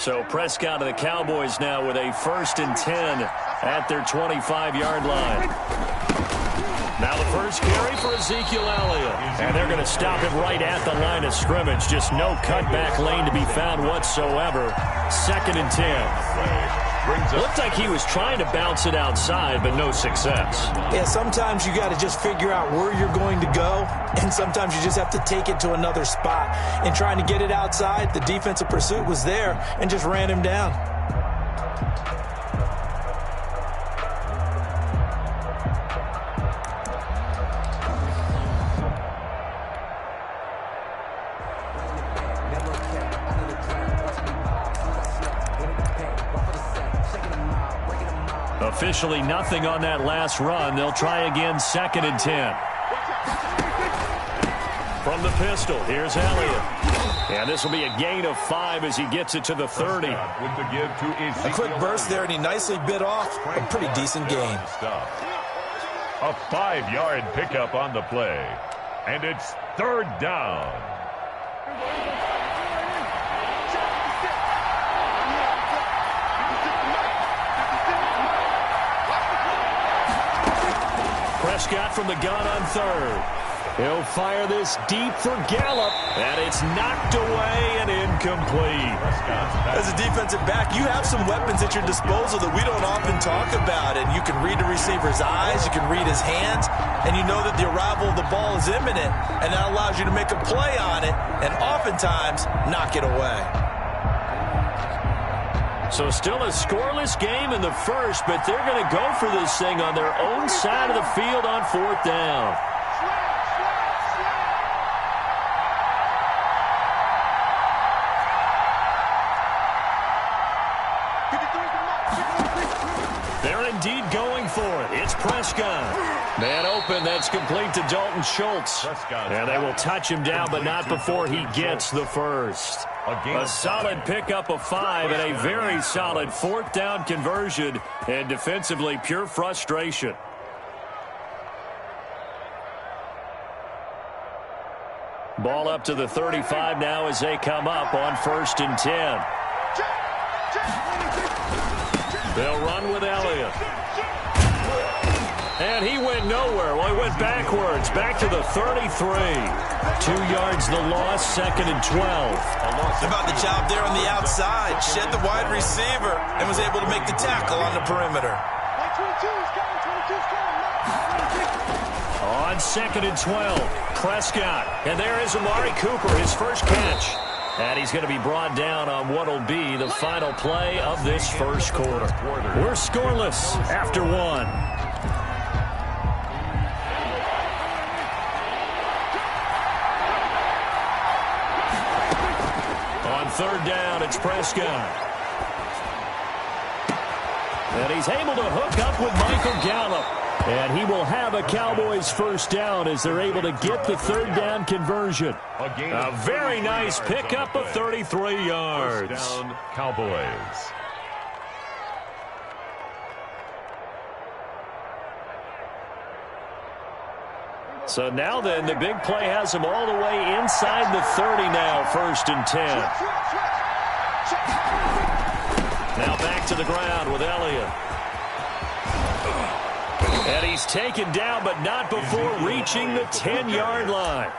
So Prescott of the Cowboys now with a 1st and 10 at their 25-yard line. Now the first carry for Ezekiel Elliott. And they're going to stop him right at the line of scrimmage. Just no cutback lane to be found whatsoever. 2nd and 10. Looked like he was trying to bounce it outside, but no success. Yeah, sometimes you got to just figure out where you're going to go, and sometimes you just have to take it to another spot. And trying to get it outside, the defensive pursuit was there and just ran him down. Officially nothing on that last run. They'll try again, 2nd and 10. From the pistol, here's Elliott. And this will be a gain of 5 as he gets it to the 30. A quick burst there, and he nicely bit off a pretty decent gain. A 5-yard pickup on the play. And it's 3rd down. Prescott from the gun on 3rd. He'll fire this deep for Gallup, and it's knocked away and incomplete. As a defensive back, you have some weapons at your disposal that we don't often talk about, and you can read the receiver's eyes, you can read his hands, and you know that the arrival of the ball is imminent, and that allows you to make a play on it and oftentimes knock it away. So still a scoreless game in the first, but they're going to go for this thing on their own side of the field on 4th down. They're indeed going for it. It's Prescott. Man open, that's complete to Dalton Schultz. And they will touch him down, but not before he gets the first. A solid pickup of 5 and a very solid 4th down conversion, and defensively pure frustration. Ball up to the 35 now as they come up on 1st and 10. They'll run with Elliott. And he went nowhere. Well, he went backwards, back to the 33. 2 yards the loss, 2nd and 12. About the job there on the outside. Shed the wide receiver and was able to make the tackle on the perimeter. On 2nd and 12, Prescott. And there is Amari Cooper, his first catch. And he's going to be brought down on what will be the final play of this first quarter. We're scoreless after 1. On 3rd down, it's Prescott. And he's able to hook up with Michael Gallup. And he will have a Cowboys first down as they're able to get the 3rd down conversion. A very nice pickup of 33 yards. First down, Cowboys. So now then, the big play has him all the way inside the 30 now, 1st and 10. Now back to the ground with Elliott. And he's taken down, but not before reaching the 10-yard line.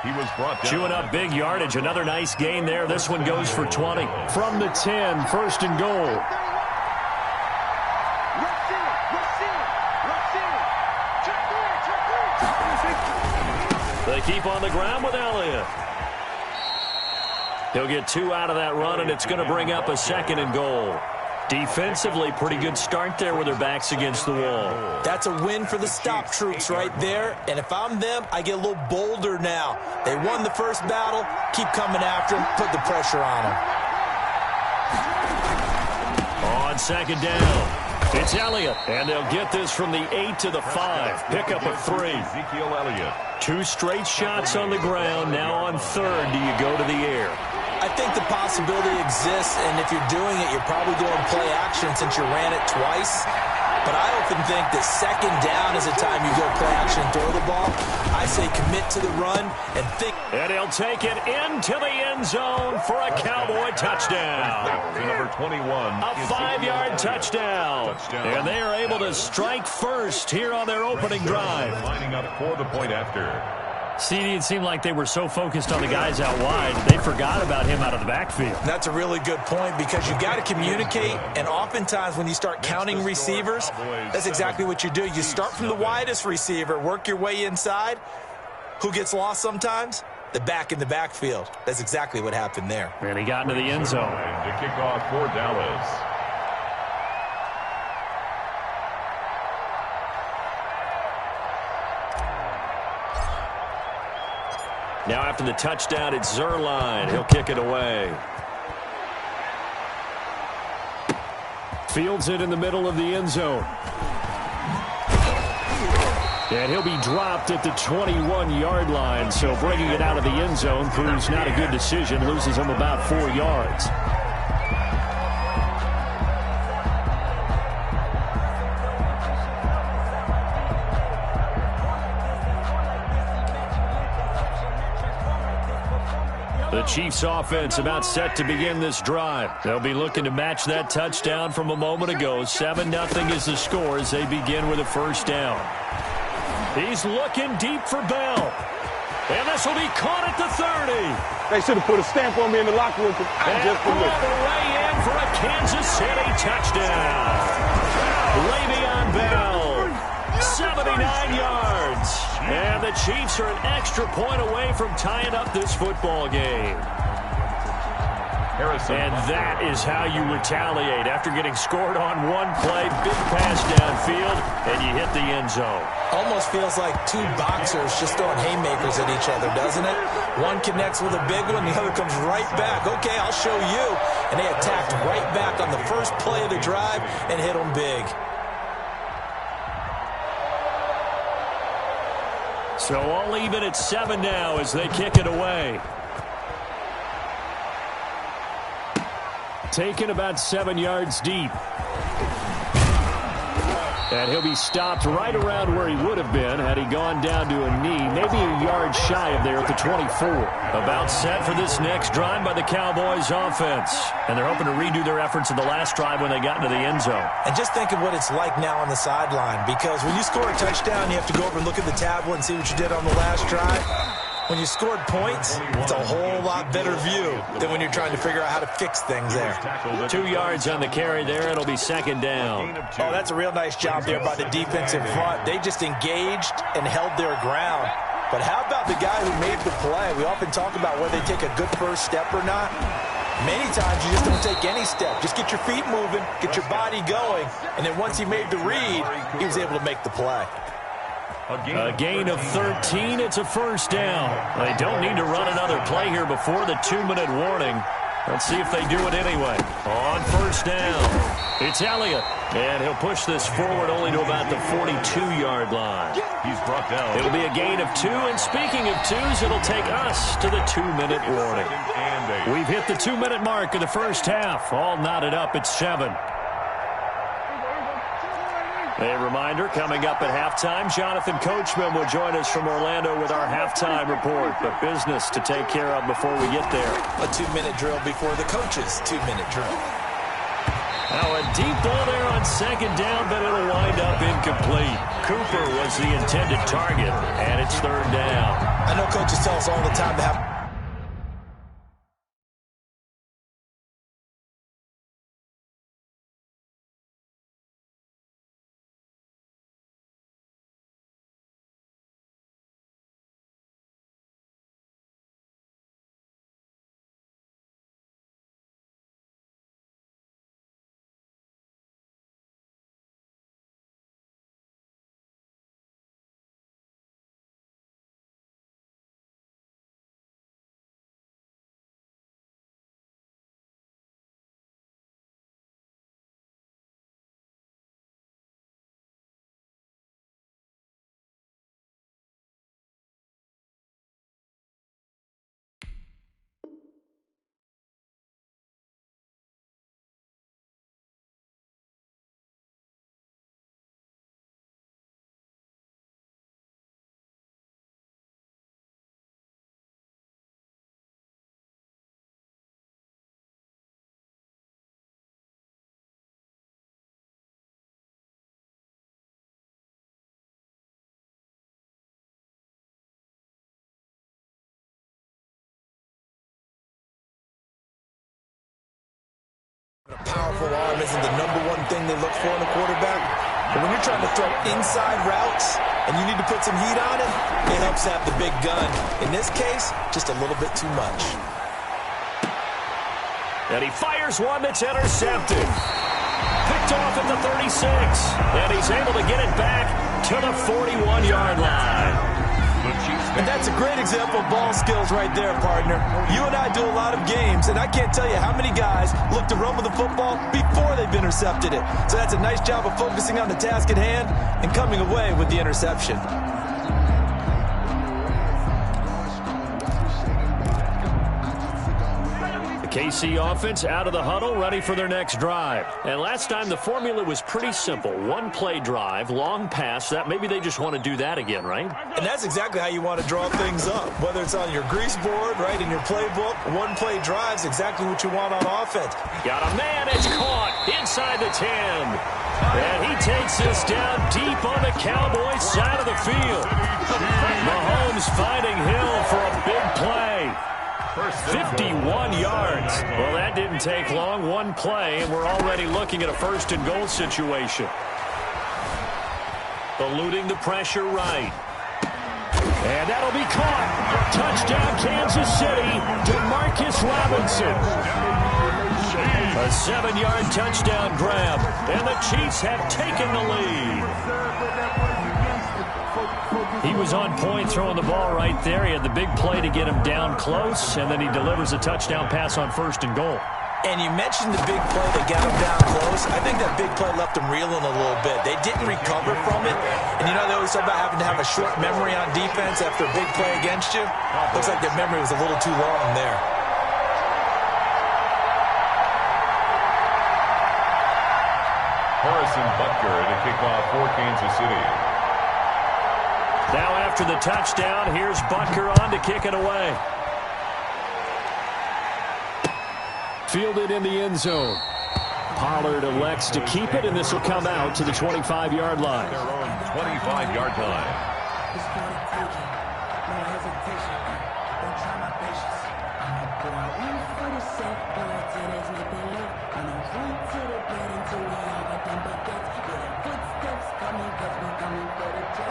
He was brought down. Chewing up big yardage. Another nice gain there. This one goes for 20. From the 10, 1st and goal. They keep on the ground with Elliott. He'll get 2 out of that run, and it's going to bring up a 2nd and goal. Defensively, pretty good start there with their backs against the wall. That's a win for the stop troops right there. And if I'm them, I get a little bolder now. They won the first battle. Keep coming after them. Put the pressure on them. On 2nd down, it's Elliott. And they'll get this from the 8 to the 5. Pick up a 3. Ezekiel Elliott. 2 straight shots on the ground. Now on 3rd, do you go to the air? I think the possibility exists, and if you're doing it, you're probably going play action since you ran it twice. But I often think that second down is a time you go play action and throw the ball. I say commit to the run and think. And he'll take it into the end zone for a Cowboy touchdown. Number 21. A 5-yard touchdown. And they are able to strike first here on their opening drive. Lining up for the point after. CD, it seemed like they were so focused on the guys out wide, they forgot about him out of the backfield. That's a really good point because you got to communicate, and oftentimes when you start counting receivers, that's exactly what you do. You start from the widest receiver, work your way inside. Who gets lost sometimes? The back in the backfield. That's exactly what happened there. And he got into the end zone. To kick off for Dallas. Now after the touchdown, it's Zerline. He'll kick it away. Fields it in the middle of the end zone. And he'll be dropped at the 21-yard line. So bringing it out of the end zone proves not a good decision. Loses him about 4 yards. The Chiefs offense about set to begin this drive. They'll be looking to match that touchdown from a moment ago. 7-0 is the score as they begin with a first down. He's looking deep for Bell. And this will be caught at the 30. They should have put a stamp on me in the locker room. And all the way in for a Kansas City touchdown. Le'Veon Bell, 79 yards. And the Chiefs are an extra point away from tying up this football game. And that is how you retaliate after getting scored on one play. Big pass downfield, and you hit the end zone. Almost feels like two boxers just throwing haymakers at each other, doesn't it? One connects with a big one, the other comes right back. Okay, I'll show you. And they attacked right back on the first play of the drive and hit them big. So all even at 7 now as they kick it away. Taken about 7 yards deep. And he'll be stopped right around where he would have been had he gone down to a knee, maybe a yard shy of there at the 24. About set for this next drive by the Cowboys offense. And they're hoping to redo their efforts in the last drive when they got into the end zone. And just think of what it's like now on the sideline, because when you score a touchdown, you have to go over and look at the tablet and see what you did on the last drive. When you scored points, it's a whole lot better view than when you're trying to figure out how to fix things there. 2 yards on the carry there. It'll be second down. Oh, that's a real nice job there by the defensive front. They just engaged and held their ground. But how about the guy who made the play? We often talk about whether they take a good first step or not. Many times you just don't take any step. Just get your feet moving, get your body going, and then once he made the read, he was able to make the play. A gain of 13. It's a first down. They don't need to run another play here before the 2-minute warning. Let's see if they do it anyway. On first down, it's Elliott. And he'll push this forward only to about the 42-yard line. He's brought down. It'll be a gain of 2. And speaking of 2s, it'll take us to the 2-minute warning. We've hit the 2-minute mark of the first half. All knotted up at 7. A reminder, coming up at halftime, Jonathan Coachman will join us from Orlando with our halftime report. But business to take care of before we get there. A 2-minute drill before the coach's 2-minute drill. Now a deep ball there on second down, but it'll wind up incomplete. Cooper was the intended target, and it's third down. I know coaches tell us all the time to have powerful arm isn't the #1 thing they look for in a quarterback. But when you're trying to throw inside routes and you need to put some heat on it, it helps have the big gun. In this case, just a little bit too much. And he fires one that's intercepted. Picked off at the 36. And he's able to get it back to the 41-yard line. And that's a great example of ball skills right there, partner. You and I do a lot of games, and I can't tell you how many guys look to run with the football before they've intercepted it. So that's a nice job of focusing on the task at hand and coming away with the interception. KC offense out of the huddle, ready for their next drive. And last time the formula was pretty simple. One-play drive, long pass. That maybe they just want to do that again, right? And that's exactly how you want to draw things up. Whether it's on your grease board, right, in your playbook, one-play drive's exactly what you want on offense. Got a man, it's caught inside the 10. And he takes this down deep on the Cowboys side of the field. Mahomes finding Hill for a big play. 51 yards. Well, that didn't take long. One play, and we're already looking at a first-and-goal situation. Eluding the pressure right. And that'll be caught. Touchdown, Kansas City. DeMarcus Robinson. A 7-yard touchdown grab. And the Chiefs have taken the lead. He was on point throwing the ball right there. He had the big play to get him down close, and then he delivers a touchdown pass on first and goal. And you mentioned the big play that got him down close. I think that big play left him reeling a little bit. They didn't recover from it. And, you know, they always talk about having to have a short memory on defense after a big play against you. Looks like their memory was a little too long there. Harrison Butker to kick off for Kansas City. Now after the touchdown, here's Butker on to kick it away. Fielded in the end zone. Pollard elects to keep it, and this will come out to the 25-yard line. Their own 25-yard line.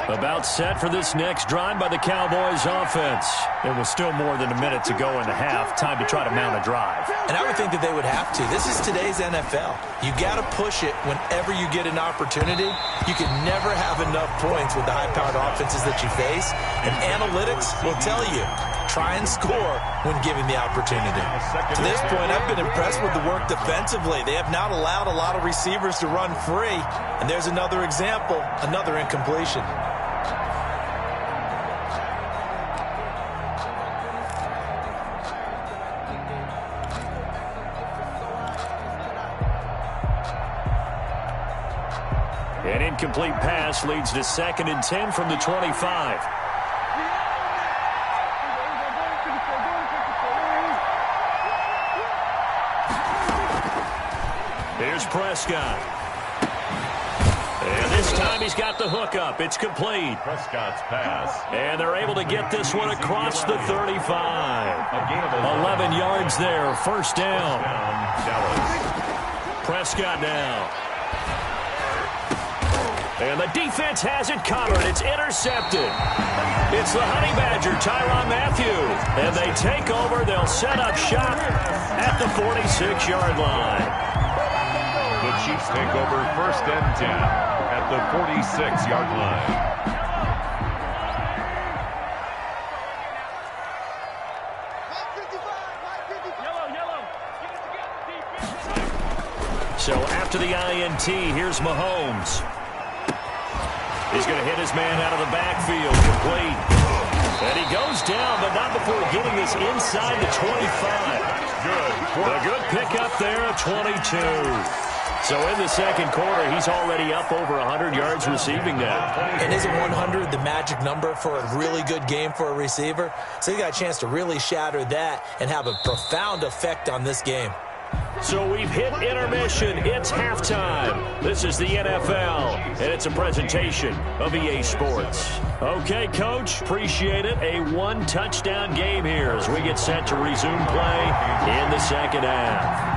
About set for this next drive by the Cowboys offense. There was still more than a minute to go in the half. Time to try to mount a drive. And I would think that they would have to. This is today's NFL. You got to push it whenever you get an opportunity. You can never have enough points with the high-powered offenses that you face. And analytics will tell you, try and score when given the opportunity. To this point, I've been impressed with the work defensively. They have not allowed a lot of receivers to run free. And there's another example, another incompletion. An incomplete pass leads to 2nd and 10 from the 25. Here's Prescott. And this time he's got the hook up. It's complete. Prescott's pass. And they're able to get this one across the 35. 11 yards there. First down. Dallas. Prescott now. And the defense has it covered. It's intercepted. It's the Honey Badger, Tyrann Mathieu. And they take over. They'll set up shop at the 46-yard line. The Chiefs take over 1st and 10 at the 46-yard line. So after the INT, here's Mahomes. He's going to hit his man out of the backfield, complete. And he goes down, but not before getting this inside the 25. The good pickup there at 22. So in the second quarter, he's already up over 100 yards receiving now. And isn't 100 the magic number for a really good game for a receiver? So he got a chance to really shatter that and have a profound effect on this game. So we've hit intermission. It's halftime. This is the NFL, and it's a presentation of EA Sports. Okay, Coach, appreciate it. A one-touchdown game here as we get set to resume play in the second half.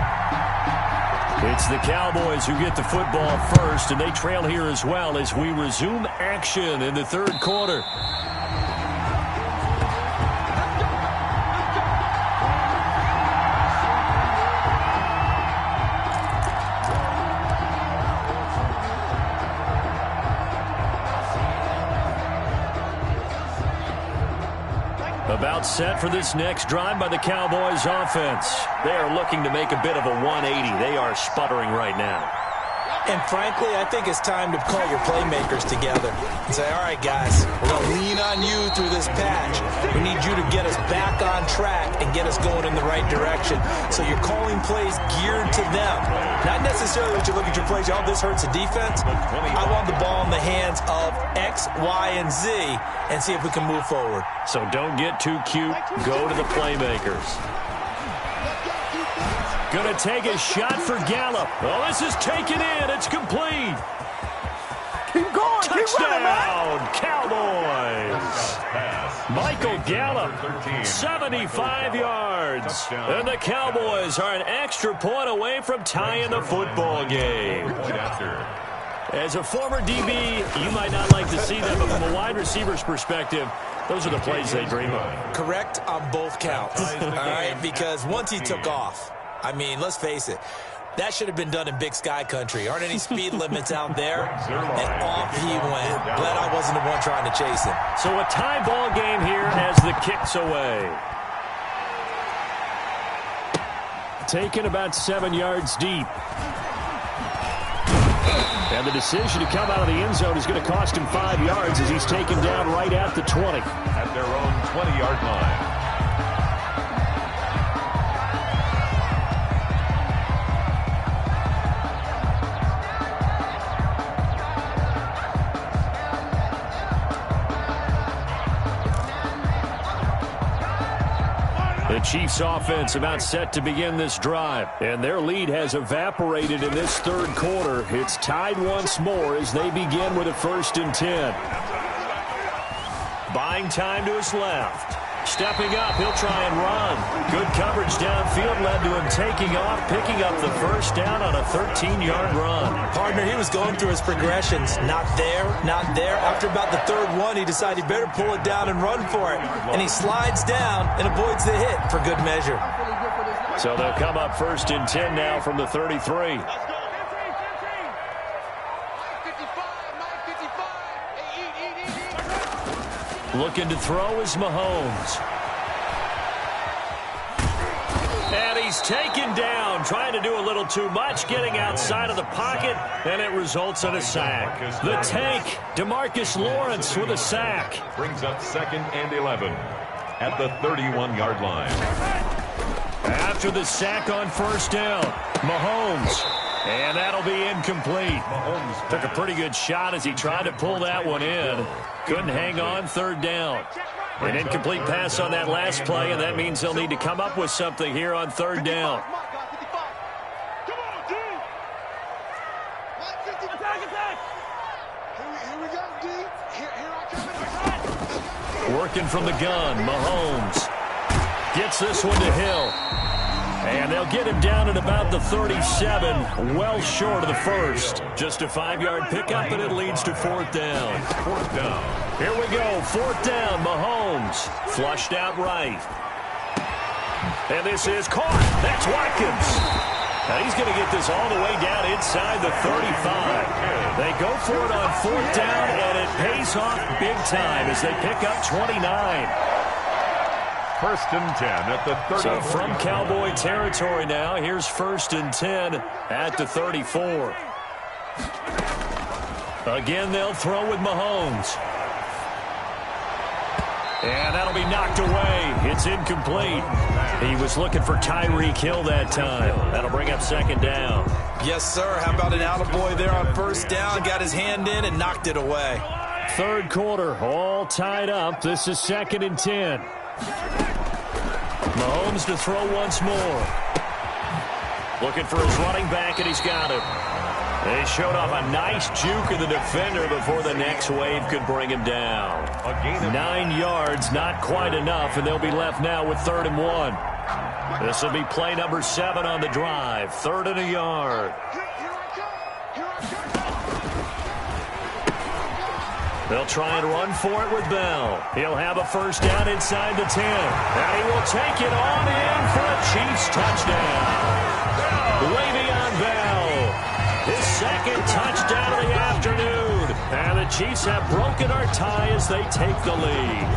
It's the Cowboys who get the football first, and they trail here as well as we resume action in the third quarter. About set for this next drive by the Cowboys offense. They are looking to make a bit of a 180. They are sputtering right now. And frankly, I think it's time to call your playmakers together and say, all right, guys, we're going to lean on you through this patch. We need you to get us back on track and get us going in the right direction. So you're calling plays geared to them. Not necessarily that you look at your plays, oh, this hurts the defense. I want the ball in the hands of X, Y, and Z and see if we can move forward. So don't get too cute. Go to the playmakers. Going to take a shot for Gallup. Oh, this is taken in. It's complete. Keep going. Touchdown, keep running, man. Cowboys. Michael Gallup, 75 yards. And the Cowboys are an extra point away from tying the football game. As a former DB, you might not like to see that, but from a wide receiver's perspective, those are the plays they dream of. Correct on both counts, all right? Because once he took off, I mean, let's face it, that should have been done in Big Sky country. Aren't any speed limits out there? And off he went. Glad I wasn't the one trying to chase him. So a tie ball game here as the kick's away. Taken about 7 yards deep. And the decision to come out of the end zone is going to cost him 5 yards as he's taken down right at the 20. At their own 20-yard line. The Chiefs offense about set to begin this drive, and their lead has evaporated in this third quarter. It's tied once more as they begin with a 1st and 10. Buying time to his left. Stepping up, he'll try and run. Good coverage downfield led to him taking off, picking up the first down on a 13-yard run. Partner, he was going through his progressions. Not there, not there. After about the third one, he decided he better pull it down and run for it. And he slides down and avoids the hit for good measure. So they'll come up 1st and 10 now from the 33. Looking to throw is Mahomes. And he's taken down, trying to do a little too much, getting outside of the pocket, and it results in a sack. The tank, DeMarcus Lawrence with a sack. Brings up 2nd and 11 at the 31-yard line. After the sack on 1st down, Mahomes. And that'll be incomplete. Mahomes took a pretty good shot as he tried to pull that one in. Couldn't hang on 3rd down. An incomplete pass on that last play, and that means they'll need to come up with something here on 3rd down. Working from the gun, Mahomes gets this one to Hill. And they'll get him down at about the 37, well short of the 1st. Just a 5-yard pickup, and it leads to 4th down. 4th down. Here we go, 4th down, Mahomes. Flushed out right. And this is caught. That's Watkins. Now he's going to get this all the way down inside the 35. They go for it on 4th down, and it pays off big time as they pick up 29. 1st and 10 at the 34. So from Cowboy territory now, here's 1st and 10 at the 34. Again, they'll throw with Mahomes. And that'll be knocked away. It's incomplete. He was looking for Tyreek Hill that time. That'll bring up 2nd down. Yes, sir. How about an attaboy there on 1st down? Got his hand in and knocked it away. Third quarter, all tied up. This is 2nd and 10. Mahomes to throw once more. Looking for his running back, and he's got him. They showed off a nice juke of the defender before the next wave could bring him down. 9 yards, not quite enough, and they'll be left now with 3rd and 1. This will be play number 7 on the drive. 3rd and a yard. They'll try and run for it with Bell. He'll have a first down inside the 10. And he will take it on in for a Chiefs touchdown. Le'Veon Bell, his 2nd touchdown of the afternoon. And the Chiefs have broken our tie as they take the lead.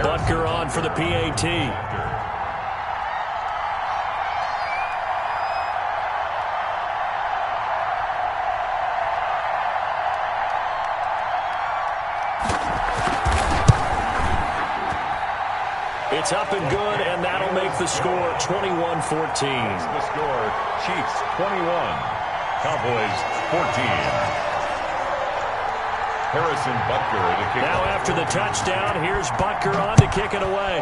Butker on for the PAT. It's up and good, and that'll make the score 21-14. The score, Chiefs 21, Cowboys 14. Harrison Butker to kick. Now after the touchdown, here's Butker on to kick it away.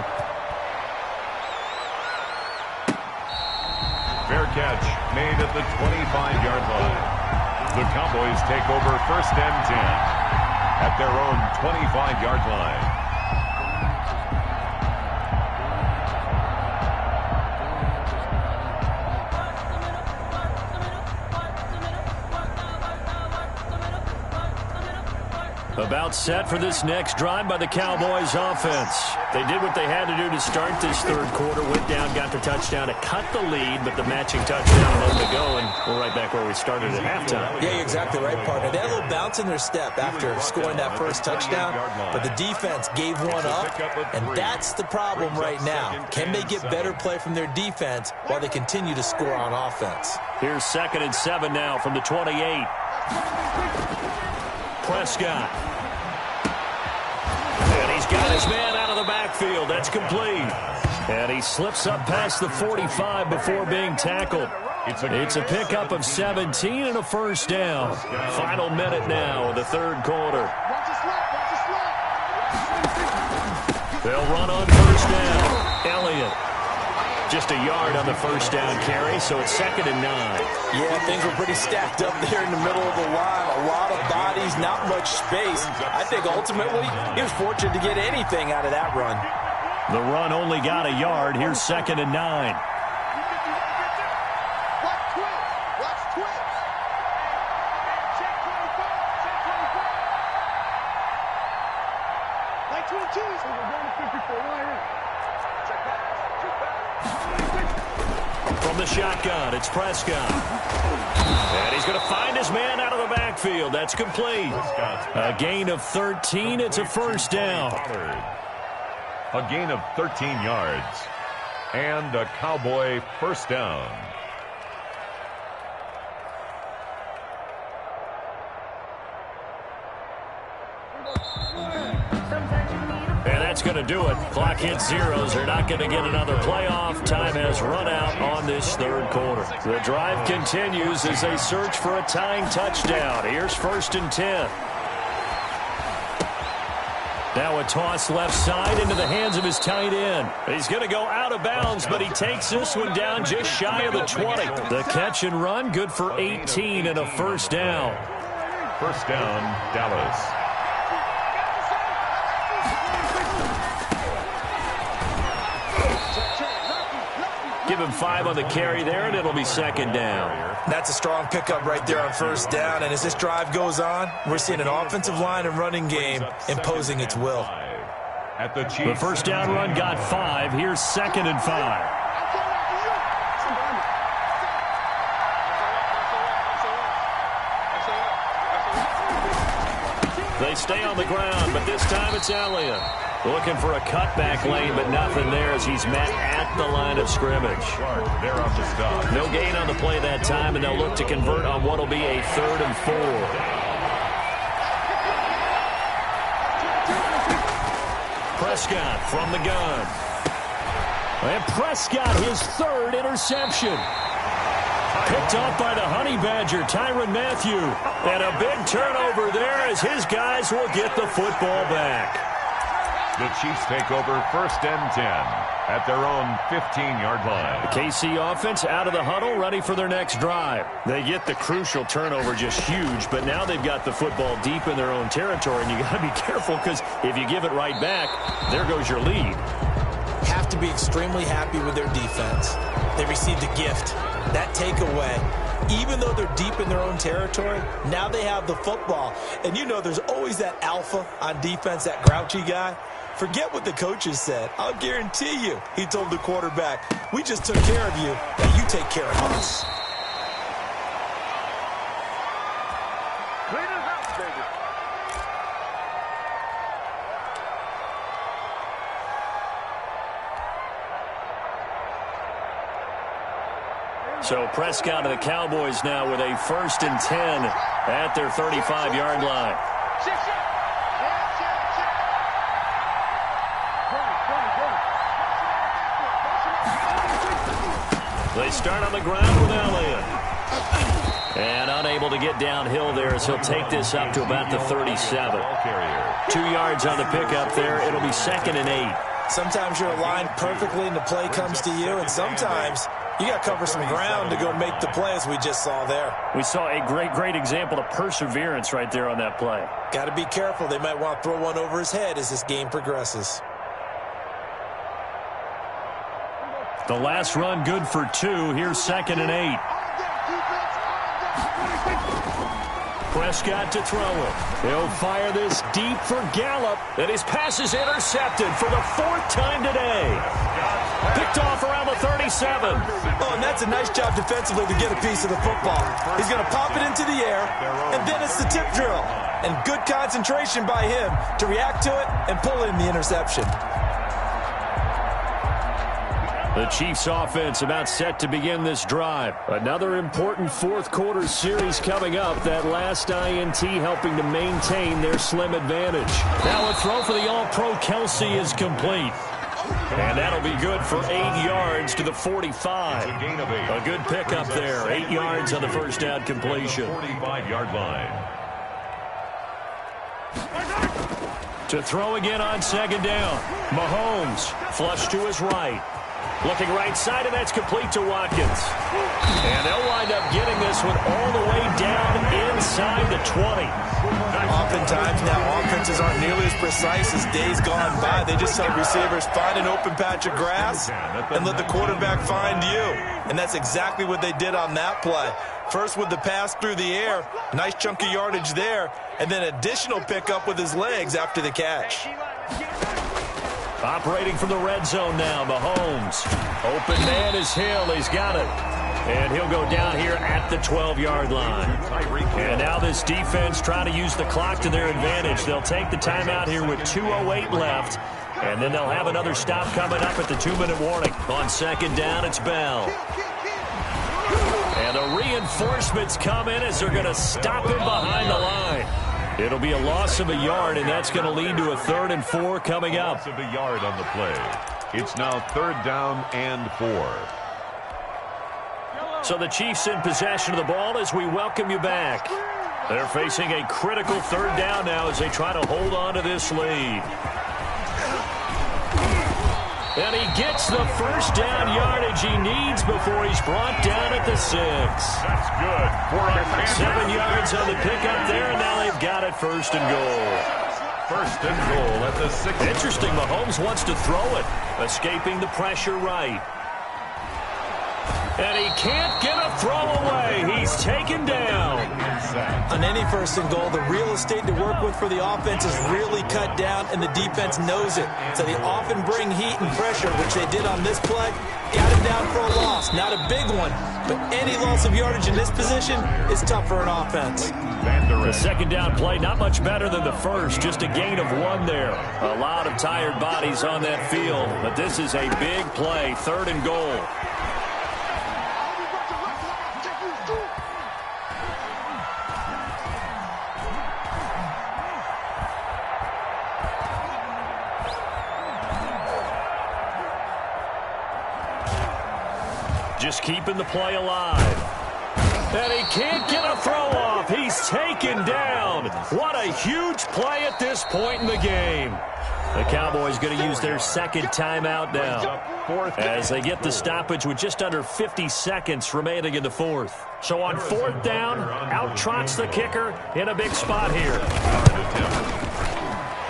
Fair catch made at the 25-yard line. The Cowboys take over 1st and 10 at their own 25-yard line. About set for this next drive by the Cowboys offense. They did what they had to do to start this 3rd quarter. Went down, got the touchdown to cut the lead, but the matching touchdown a moment ago, and we're right back where we started at halftime. Yeah, you're exactly right, partner. They had a little bounce in their step after scoring that first touchdown, but the defense gave one up, and that's the problem right now. Can they get better play from their defense while they continue to score on offense? Here's 2nd and 7 now from the 28. Prescott. And he's got his man out of the backfield. That's complete. And he slips up past the 45 before being tackled. It's a pickup of 17 and a first down. Final minute now of the 3rd quarter. They'll run on first down. Elliott. Just a yard on the first down carry, so it's 2nd and 9. Yeah, things were pretty stacked up there in the middle of the line. A lot of bodies, not much space. I think ultimately he was fortunate to get anything out of that run. The run only got a yard. Here's 2nd and 9. From the shotgun, it's Prescott. And he's going to find his man out of the backfield. That's complete. A gain of 13. It's a first down. A gain of 13 yards. And a Cowboy first down. And that's going to do it. Clock hits zeros. They're not going to get another playoff. Time has run out on this 3rd quarter. The drive continues as they search for a tying touchdown. Here's 1st and 10. Now a toss left side into the hands of his tight end. He's going to go out of bounds, but he takes this one down just shy of the 20. The catch and run, good for 18 and a first down. First down, Dallas. Give him 5 on the carry there, and it'll be 2nd down. That's a strong pickup right there on first down. And as this drive goes on, we're seeing an offensive line and running game imposing its will. The first down run got 5. Here's 2nd and 5. They stay on the ground, but this time it's Elliott. Looking for a cutback lane, but nothing there as he's met at the line of scrimmage. They're off the stop. No gain on the play that time, and they'll look to convert on what will be a 3rd and 4. Prescott from the gun. And Prescott, his 3rd interception. Picked off by the Honey Badger, Tyrann Mathieu. And a big turnover there as his guys will get the football back. The Chiefs take over 1st and 10 at their own 15-yard line. The KC offense out of the huddle, ready for their next drive. They get the crucial turnover, just huge, but now they've got the football deep in their own territory, and you got to be careful because if you give it right back, there goes your lead. Have to be extremely happy with their defense. They received a gift. That takeaway, even though they're deep in their own territory, now they have the football. And you know there's always that alpha on defense, that grouchy guy. Forget what the coaches said. I'll guarantee you, he told the quarterback, we just took care of you, now you take care of us. Clean it up, baby. So Prescott and the Cowboys now with a 1st and 10 at their 35-yard line. They start on the ground with Elliott. And unable to get downhill there as he'll take this up to about the 37. 2 yards on the pickup there. It'll be 2nd and 8. Sometimes you're aligned perfectly and the play comes to you, and sometimes you got to cover some ground to go make the play, as we just saw there. We saw a great example of perseverance right there on that play. Got to be careful. They might want to throw one over his head as this game progresses. The last run good for 2. Here's 2nd and 8. Prescott to throw it. He'll fire this deep for Gallup. And his pass is intercepted for the 4th time today. Picked off around the 37. Oh, and that's a nice job defensively to get a piece of the football. He's going to pop it into the air, and then it's the tip drill. And good concentration by him to react to it and pull in the interception. The Chiefs offense about set to begin this drive. Another important 4th quarter series coming up. That last INT helping to maintain their slim advantage. Now a throw for the All-Pro Kelsey is complete. And that'll be good for 8 yards to the 45. It's a gain of 8. A good pickup there. 8 yards on the first down completion. 45-yard line. To throw again on 2nd down. Mahomes flush to his right. Looking right side, and that's complete to Watkins. And they'll wind up getting this one all the way down inside the 20. Oftentimes now offenses aren't nearly as precise as days gone by. They just tell receivers, find an open patch of grass and let the quarterback find you. And that's exactly what they did on that play. First with the pass through the air, nice chunk of yardage there, and then additional pickup with his legs after the catch. Operating from the red zone now, Mahomes. Open man is Hill. He's got it. And he'll go down here at the 12-yard line. And now this defense trying to use the clock to their advantage. They'll take the timeout here with 2:08 left. And then they'll have another stop coming up at the 2-minute warning. On 2nd down, it's Bell. And the reinforcements come in as they're going to stop him behind the line. It'll be a loss of a yard, and that's going to lead to a 3rd and 4 coming up. Loss of a yard on the play. It's now 3rd down and 4. So the Chiefs in possession of the ball as we welcome you back. They're facing a critical 3rd down now as they try to hold on to this lead. And he gets the first down yardage he needs before he's brought down at the 6. That's good. 7 yards on the pickup there, and now they've got it 1st and goal. 1st and goal at the 6. Interesting, Mahomes wants to throw it, escaping the pressure right. And he can't get a throw away. He's taken down. On any 1st and goal, the real estate to work with for the offense is really cut down, and the defense knows it. So they often bring heat and pressure, which they did on this play. Got him down for a loss. Not a big one, but any loss of yardage in this position is tough for an offense. The 2nd down play, not much better than the first. Just a gain of 1 there. A lot of tired bodies on that field, but this is a big play. 3rd and goal. Just keeping the play alive. And he can't get a throw off. He's taken down. What a huge play at this point in the game. The Cowboys going to use their second timeout now as they get the stoppage with just under 50 seconds remaining in the fourth. So on fourth down, out trots the kicker in a big spot here.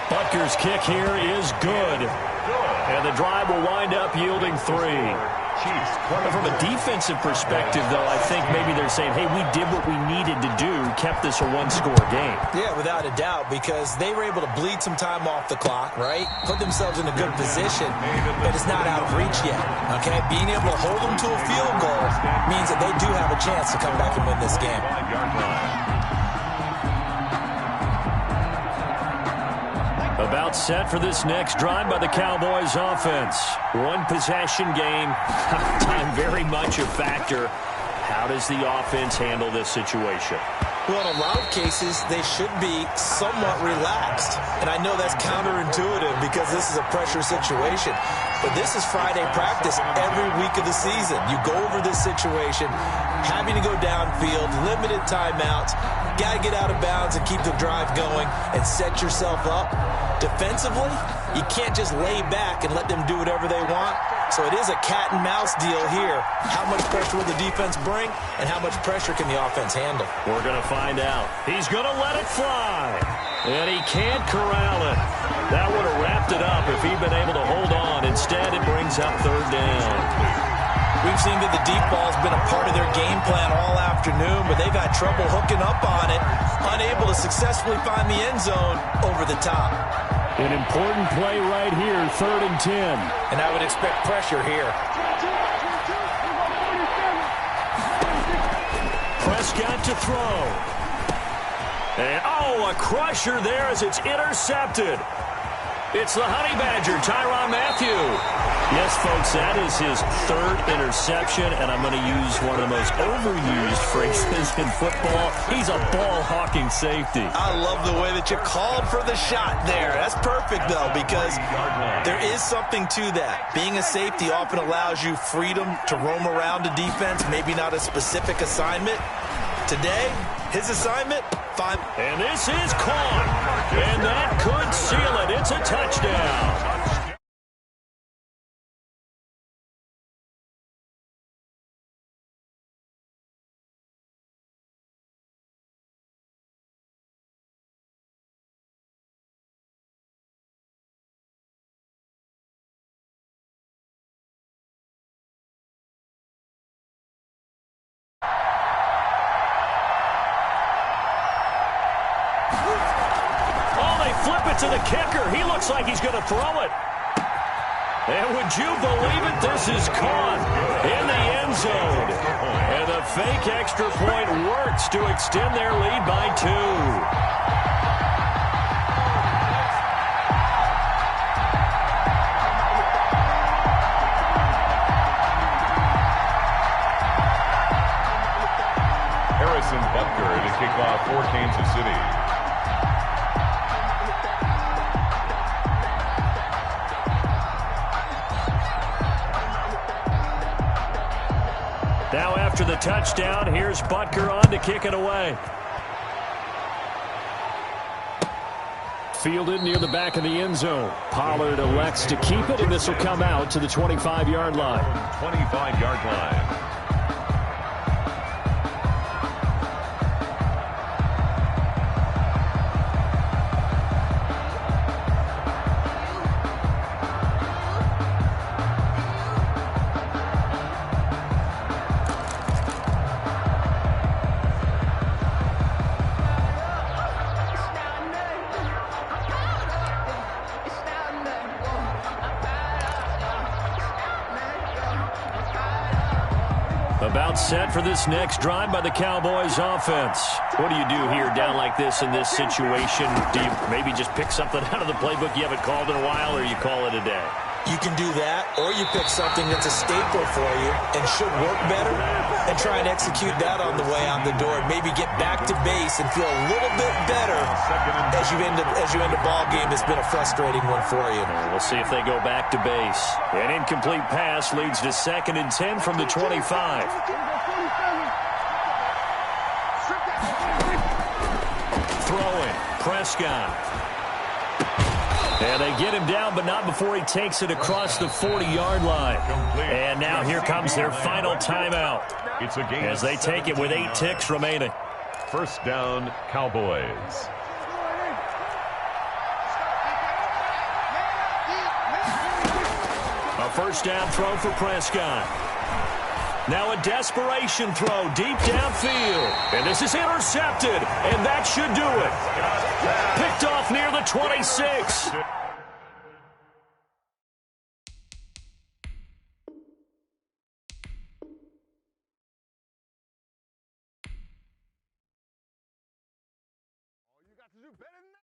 Butker's kick here is good. And the drive will wind up yielding 3. From a defensive perspective, though, I think maybe they're saying, hey, we did what we needed to do, kept this a one-score game. Yeah, without a doubt, because they were able to bleed some time off the clock, right? Put themselves in a good position, but it's not out of reach yet, okay? Being able to hold them to a field goal means that they do have a chance to come back and win this game. About set for this next drive by the Cowboys offense. One possession game. Time very much a factor. How does the offense handle this situation? Well, in a lot of cases, they should be somewhat relaxed. And I know that's counterintuitive because this is a pressure situation. But this is Friday practice every week of the season. You go over this situation, having to go downfield, limited timeouts, got to get out of bounds and keep the drive going and set yourself up. Defensively, you can't just lay back and let them do whatever they want. So it is a cat and mouse deal here. How much pressure will the defense bring, and how much pressure can the offense handle? We're going to find out. He's going to let it fly, and he can't corral it. That would have wrapped it up if he'd been able to hold on. Instead, it brings up third down. We've seen that the deep ball's been a part of their game plan all afternoon, but they've had trouble hooking up on it, unable to successfully find the end zone over the top. An important play right here, 3rd and 10. And I would expect pressure here. Prescott to throw. And, a crusher there as it's intercepted. It's the Honey Badger, Tyrann Mathieu. Yes, folks, that is his 3rd interception, and I'm going to use one of the most overused phrases in football. He's a ball-hawking safety. I love the way that you called for the shot there. That's perfect, though, because there is something to that. Being a safety often allows you freedom to roam around a defense, maybe not a specific assignment. Today, his assignment, 5. And this is caught, and that could seal it. It's a touchdown. Flip it to the kicker. He looks like he's going to throw it. And would you believe it? This is caught in the end zone. And the fake extra point works to extend their lead by 2. Harrison Butker to kick off for Kansas City. Now after the touchdown, here's Butker on to kick it away. Fielded near the back of the end zone. Pollard elects to keep it, and this will come out to the 25-yard line. 25-yard line. About set for this next drive by the Cowboys offense. What do you do here down like this in this situation? Do you maybe just pick something out of the playbook you haven't called in a while, or you call it a day? You can do that, or you pick something that's a staple for you and should work better and try and execute that on the way out the door. Maybe get back to base and feel a little bit better as you end a ball game that's been a frustrating one for you. We'll see if they go back to base. An incomplete pass leads to 2nd and 10 from the 25. Throwing, Prescott. And they get him down, but not before he takes it across the 40-yard line. And now here comes their final timeout It's a game as they take it with 8 ticks remaining. First down, Cowboys. A first down throw for Prescott. Now a desperation throw deep downfield. And this is intercepted, and that should do it. Picked off near the 26. You got to do better than that.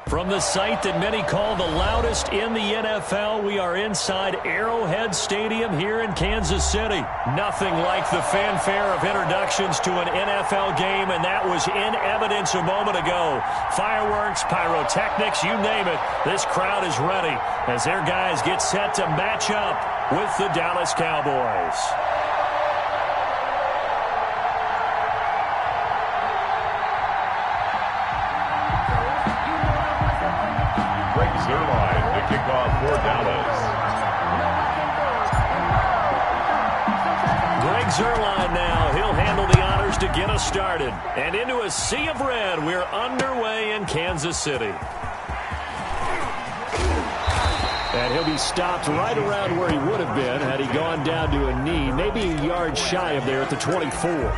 From the site that many call the loudest in the NFL, we are inside Arrowhead Stadium here in Kansas City. Nothing like the fanfare of introductions to an NFL game, and that was in evidence a moment ago. Fireworks, pyrotechnics, you name it. This crowd is ready as their guys get set to match up with the Dallas Cowboys. Zerline to kick off for Dallas. Greg Zerline now. He'll handle the honors to get us started. And into a sea of red, we're underway in Kansas City. And he'll be stopped right around where he would have been had he gone down to a knee, maybe a yard shy of there at the 24.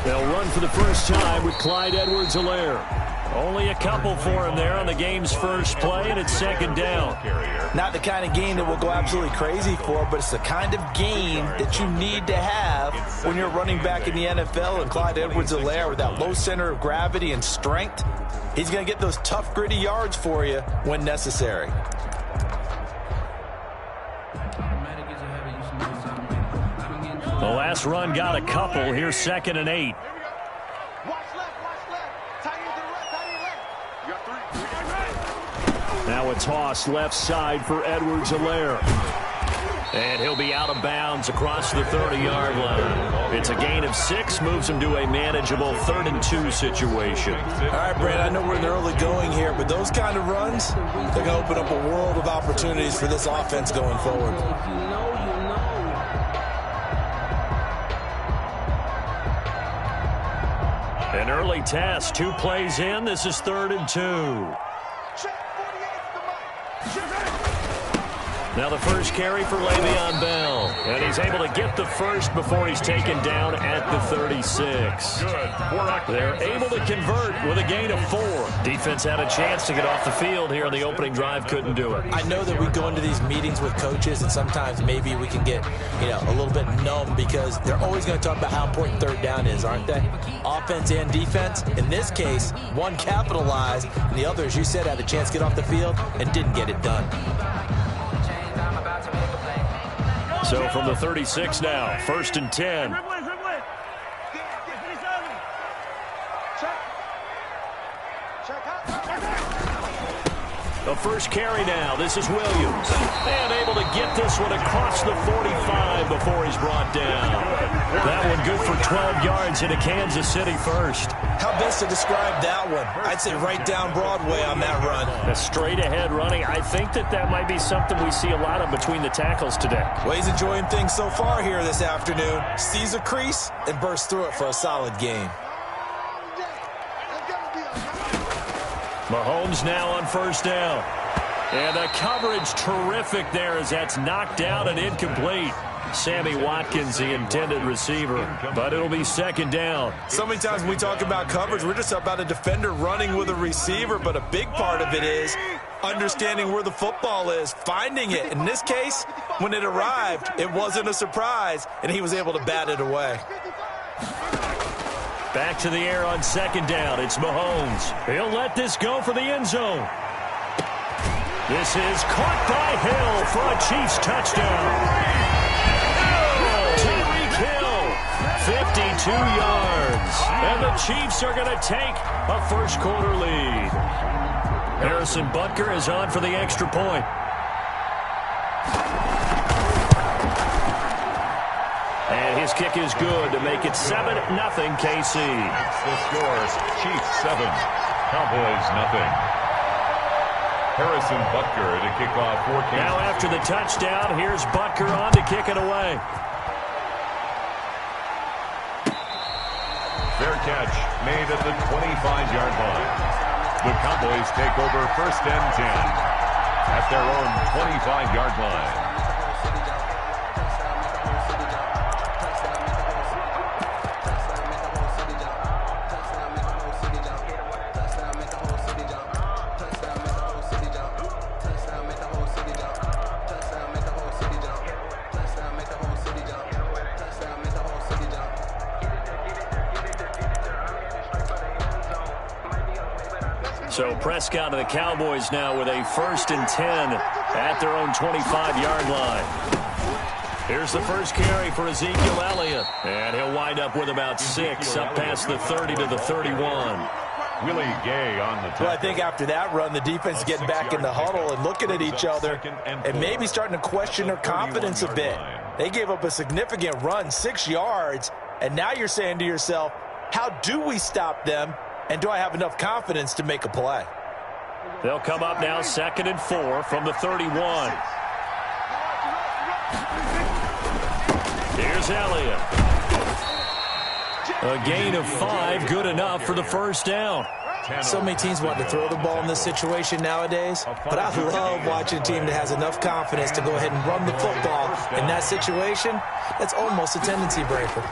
They'll run for the first time with Clyde Edwards-Helaire. Only a couple for him there on the game's first play, and it's second down. Not the kind of game that we'll go absolutely crazy for, but it's the kind of game that you need to have when you're running back in the NFL. And Clyde Edwards-Helaire, with that low center of gravity and strength, he's going to get those tough, gritty yards for you when necessary. The last run got a couple. Here's 2nd and 8. Now a toss left side for Edwards-Helaire. And he'll be out of bounds across the 30-yard line. It's a gain of 6, moves him to a manageable 3rd and 2 situation. All right, Brad, I know we're in the early going here, but those kind of runs, they're going to open up a world of opportunities for this offense going forward. An early test, 2 plays in. This is 3rd and 2. Now the first carry for Le'Veon Bell. And he's able to get the first before he's taken down at the 36. They're able to convert with a gain of 4. Defense had a chance to get off the field here on the opening drive, couldn't do it. I know that we go into these meetings with coaches, and sometimes maybe we can get, a little bit numb because they're always going to talk about how important 3rd down is, aren't they? Offense and defense. In this case, one capitalized, and the other, as you said, had a chance to get off the field and didn't get it done. So from the 36 now, 1st and 10. The first carry now. This is Williams. And able to get this one across the 45 before he's brought down. That one good for 12 yards into Kansas City first. How best to describe that one? I'd say right down Broadway on that run. A straight ahead running. I think that might be something we see a lot of between the tackles today. Well, he's enjoying things so far here this afternoon. Sees a crease and bursts through it for a solid game. Mahomes now on 1st down. And the coverage terrific there as that's knocked out and incomplete. Sammy Watkins, the intended receiver, but it'll be 2nd down. So many times when we talk about coverage, we're just about a defender running with a receiver, but a big part of it is understanding where the football is, finding it. In this case, when it arrived, it wasn't a surprise, and he was able to bat it away. Back to the air on 2nd down. It's Mahomes. He'll let this go for the end zone. This is caught by Hill for a Chiefs touchdown. Tyreek Hill, 52 yards. And the Chiefs are going to take a first quarter lead. Harrison Butker is on for the extra point. And his kick is good to make it 7-0 KC. The scores, Chiefs 7, Cowboys nothing. Harrison Butker to kick off for Kansas. Now after the touchdown, here's Butker on to kick it away. Fair catch made at the 25-yard line. The Cowboys take over 1st and 10 at their own 25-yard line. So Prescott and the Cowboys now with a 1st and 10 at their own 25-yard line. Here's the first carry for Ezekiel Elliott. And he'll wind up with about 6 up past the 30 to the 31. Willie Gay on the Well, I think after that run, the defense is getting back in the huddle and looking at each other and maybe starting to question their confidence a bit. They gave up a significant run, 6 yards, and now you're saying to yourself, how do we stop them? And do I have enough confidence to make a play? They'll come up now 2nd and 4 from the 31. Here's Elliott. A gain of 5, good enough for the first down. So many teams want to throw the ball in this situation nowadays, but I love watching a team that has enough confidence to go ahead and run the football. In that situation, that's almost a tendency breaker.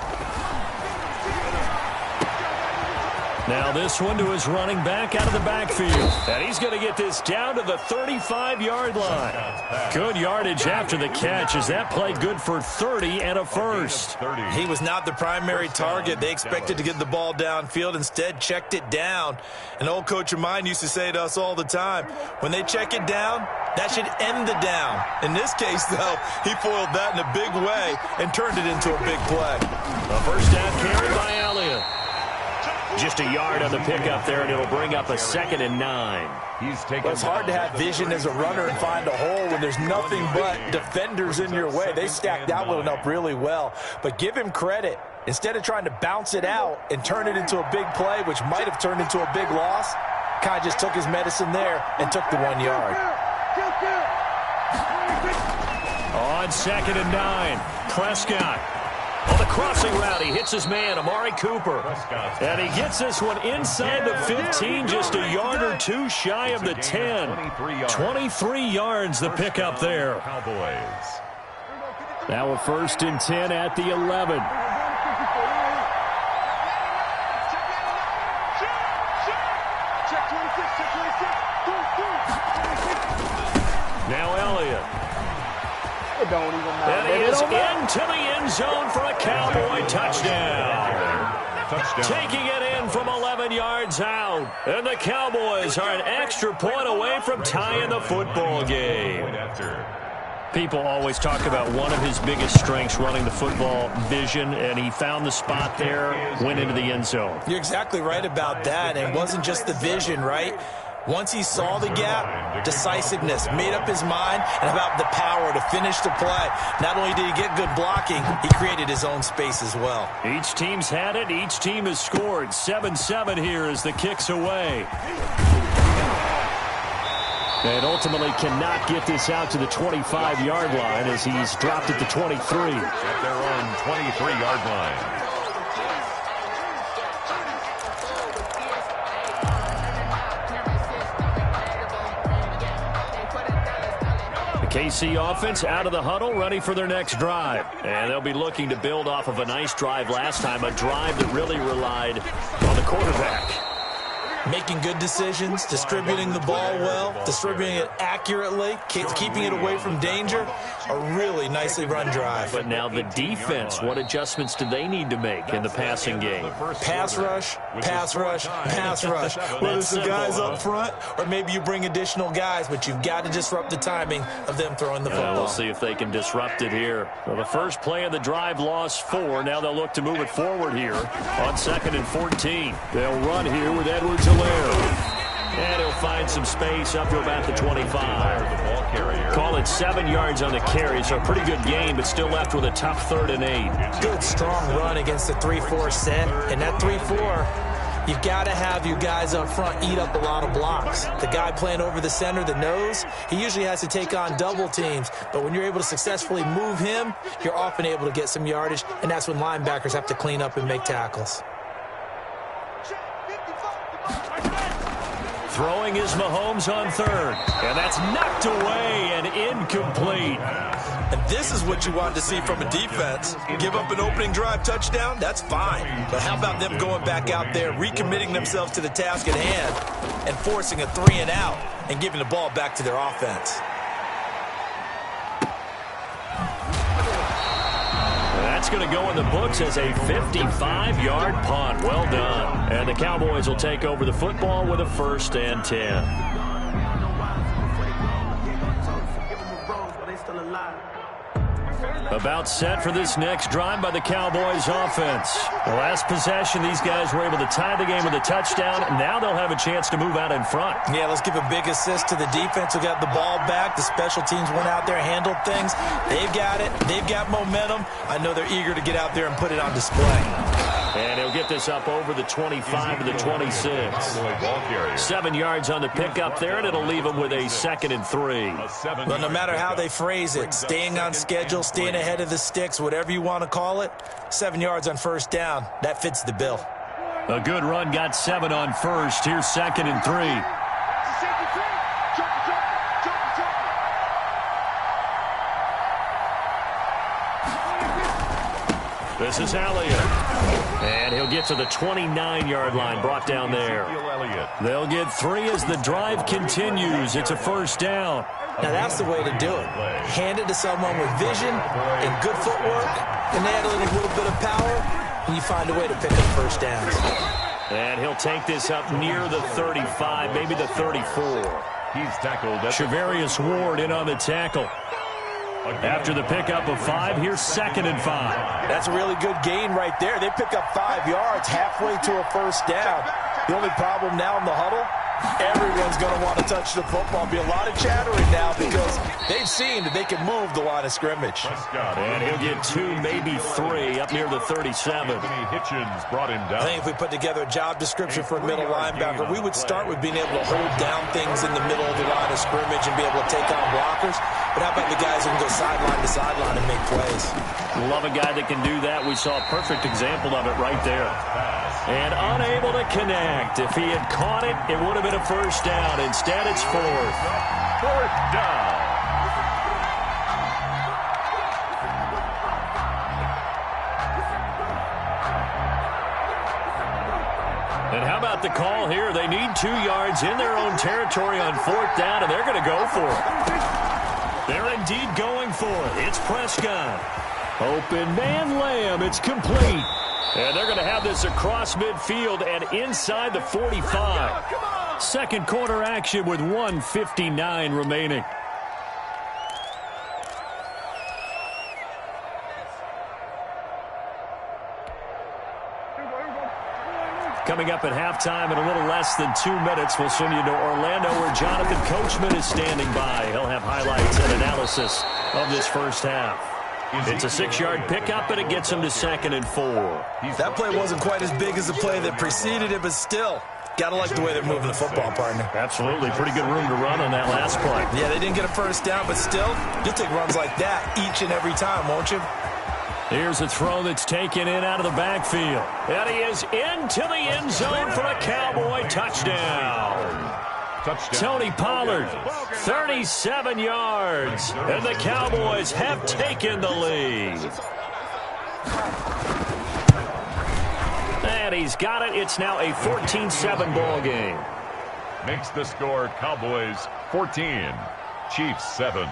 Now this one to his running back out of the backfield. And he's going to get this down to the 35-yard line. Good yardage after the catch. Is that play good for 30 and a first? He was not the primary target. They expected to get the ball downfield. Instead, checked it down. An old coach of mine used to say to us all the time, when they check it down, that should end the down. In this case, though, he foiled that in a big way and turned it into a big play. A first down carry by Elliott. Just a yard on the pickup there, and it'll bring up a 2nd and 9. Well, it's hard to have vision as a runner and find a hole when there's nothing but defenders in your way. They stacked that one up really well. But give him credit. Instead of trying to bounce it out and turn it into a big play, which might have turned into a big loss, kind of just took his medicine there and took the 1 yard. On 2nd and 9, Prescott. On the crossing route, he hits his man, Amari Cooper. And he gets this one inside the 15, just a yard or 2 shy of the 10. 23 yards the pickup there. Now a 1st and 10 at the 11. Now Elliott. And he is into the end zone for a Cowboy touchdown. Taking it in from 11 yards out. And the Cowboys are an extra point away from tying the football game. People always talk about one of his biggest strengths running the football, vision, and he found the spot there, went into the end zone. You're exactly right about that. And it wasn't just the vision, right? Once he saw the gap, decisiveness, made up his mind, and about the power to finish the play. Not only did he get good blocking, he created his own space as well. Each team's had it. Each team has scored. 7-7 here as the kick's away. And ultimately cannot get this out to the 25-yard line as he's dropped at the 23. At their own 23-yard line. KC offense out of the huddle, ready for their next drive. And they'll be looking to build off of a nice drive last time, a drive that really relied on the quarterback. Making good decisions, distributing the ball well, distributing it accurately, keeping it away from danger. A really nicely run drive. But now the defense, what adjustments do they need to make in the passing game? Pass rush, pass rush, pass rush. Whether it's the guys up front or maybe you bring additional guys, but you've got to disrupt the timing of them throwing the football. We'll see if they can disrupt it here. Well, the first play of the drive lost 4. Now they'll look to move it forward here on 2nd and 14. They'll run here with Edwards. And he'll find some space up to about the 25. Call it 7 yards on the carry, so a pretty good game, but still left with a tough 3rd and 8. Good, strong run against the 3-4 set. And that 3-4, you've got to have your guys up front eat up a lot of blocks. The guy playing over the center, the nose, he usually has to take on double teams. But when you're able to successfully move him, you're often able to get some yardage, and that's when linebackers have to clean up and make tackles. Throwing is Mahomes on third. And that's knocked away and incomplete. And this is what you wanted to see from a defense. Give up an opening drive touchdown, that's fine. But how about them going back out there, recommitting themselves to the task at hand, and forcing a 3 and out and giving the ball back to their offense? That's going to go in the books as a 55-yard punt. Well done. And the Cowboys will take over the football with a 1st and 10. About set for this next drive by the Cowboys offense. The last possession, these guys were able to tie the game with a touchdown. Now they'll have a chance to move out in front. Yeah, let's give a big assist to the defense who got the ball back. The special teams went out there, handled things. They've got it. They've got momentum. I know they're eager to get out there and put it on display. And he'll get this up over the 25 to the 26. 7 yards on the pickup there, and it'll leave him with a 2nd and 3. Well, no matter how they phrase it, staying on schedule, staying ahead of the sticks, whatever you want to call it, 7 yards on 1st down, that fits the bill. A good run, got 7 on 1st. Here's 2nd and 3. This is Elliott. And he'll get to the 29-yard line, brought down there. They'll get 3 as the drive continues. It's a 1st down. Now that's the way to do it. Hand it to someone with vision and good footwork, and add a little bit of power, and you find a way to pick up 1st downs. And he'll take this up near the 35, maybe the 34. He's tackled. Shavarius Ward in on the tackle. After the pickup of 5, here's 2nd and 5. That's a really good gain right there. They pick up 5 yards halfway to a 1st down. The only problem now in the huddle, everyone's going to want to touch the football. Be a lot of chattering now because they've seen that they can move the line of scrimmage. And he'll get 2, maybe 3, up near the 37. Hitchens brought him down. I think if we put together a job description for a middle linebacker, we would start with being able to hold down things in the middle of the line of scrimmage and be able to take on blockers. But how about the guys who can go sideline to sideline and make plays? Love a guy that can do that. We saw a perfect example of it right there. And unable to connect. If he had caught it, it would have been a 1st down. Instead, it's 4th. 4th down. And how about the call here? They need 2 yards in their own territory on 4th down, and they're going to go for it. They're indeed going for it. It's Prescott. Open man, Lamb. It's complete. And they're going to have this across midfield and inside the 45. Second quarter action with 1:59 remaining. Coming up at halftime in a little less than 2 minutes, we'll send you to Orlando where Jonathan Coachman is standing by. He'll have highlights and analysis of this 1st half. It's a 6-yard pickup, and it gets him to 2nd and 4. That play wasn't quite as big as the play that preceded it, but still, got to like the way they're moving the football, partner. Absolutely. Pretty good room to run on that last play. Yeah, they didn't get a 1st down, but still, you'll take runs like that each and every time, won't you? Here's a throw that's taken in out of the backfield. And he is into the end zone for a Cowboy touchdown. Tony Pollard, 37 yards. And the Cowboys have taken the lead. And he's got it. It's now a 14-7 ball game. Makes the score Cowboys 14, Chiefs 7.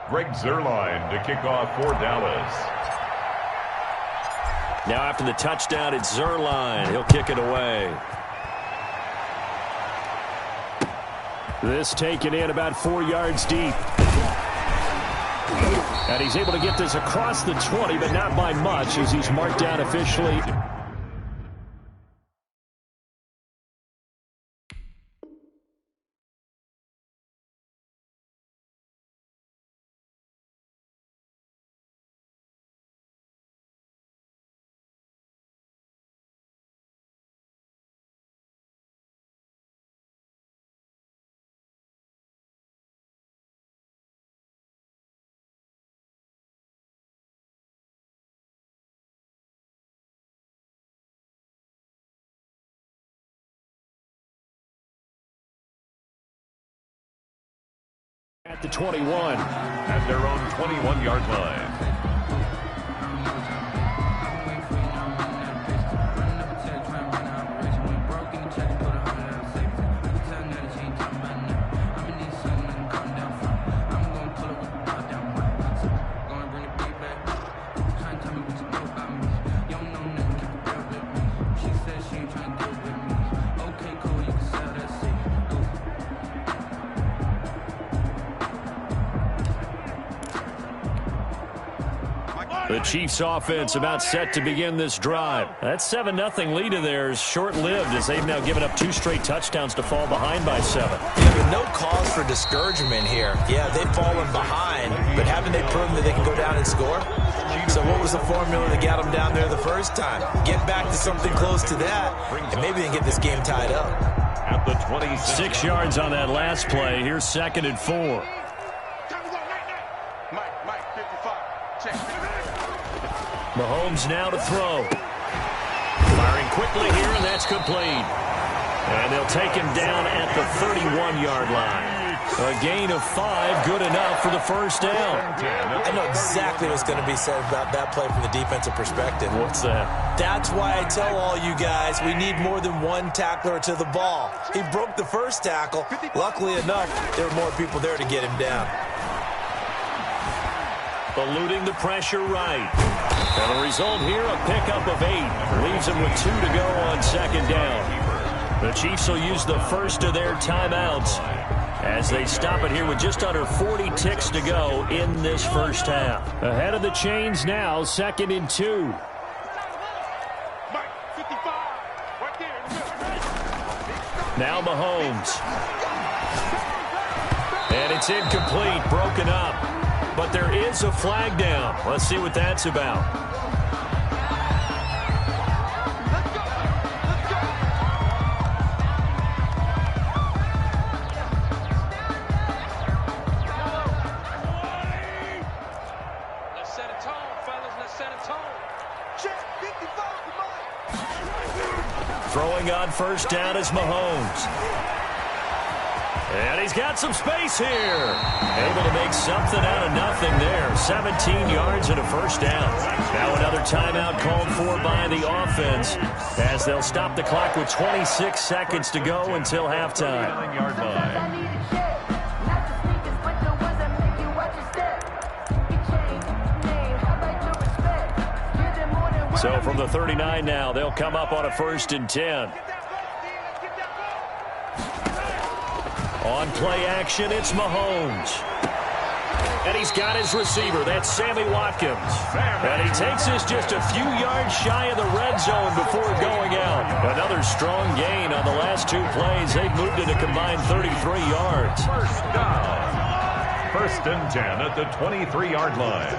Greg Zuerlein to kick off for Dallas. Now after the touchdown, it's Zuerlein. He'll kick it away. This taken in about 4 yards deep. And he's able to get this across the 20, but not by much as he's marked down officially. the 21. At their own 21-yard line. The Chiefs offense about set to begin this drive. That 7-0 lead of theirs short-lived as they've now given up 2 straight touchdowns to fall behind by 7. Yeah, but no cause for discouragement here. Yeah, they've fallen behind, but haven't they proven that they can go down and score? So what was the formula that got them down there the first time? Get back to something close to that, and maybe they can get this game tied up. At the 26. 6 yards on that last play. Here's 2nd and 4. Mahomes now to throw. Firing quickly here, and that's complete. And they'll take him down at the 31-yard line. A gain of 5, good enough for the first down. I know exactly what's going to be said about that play from the defensive perspective. What's that? That's why I tell all you guys we need more than one tackler to the ball. He broke the first tackle. Luckily enough, there were more people there to get him down. Eluding the pressure right. And the result here, a pickup of 8. Leaves them with 2 to go on 2nd down. The Chiefs will use the first of their timeouts as they stop it here with just under 40 ticks to go in this first half. Ahead of the chains now, 2nd and 2. Now Mahomes. And it's incomplete, broken up. But there is a flag down. Let's see what that's about. Let's set a tone, fellas. Let's set a tone. Check 55. Throwing on first down is Mahomes. And he's got some space here. Able to make something out of nothing there. 17 yards and a first down. Now another timeout called for by the offense as they'll stop the clock with 26 seconds to go until halftime. 9-yard line. So from the 39 now, they'll come up on a 1st and 10. On play action, it's Mahomes. And he's got his receiver. That's Sammy Watkins. And he takes this just a few yards shy of the red zone before going out. Another strong gain on the last 2 plays. They've moved it a combined 33 yards. First down. 1st and 10 at the 23-yard line.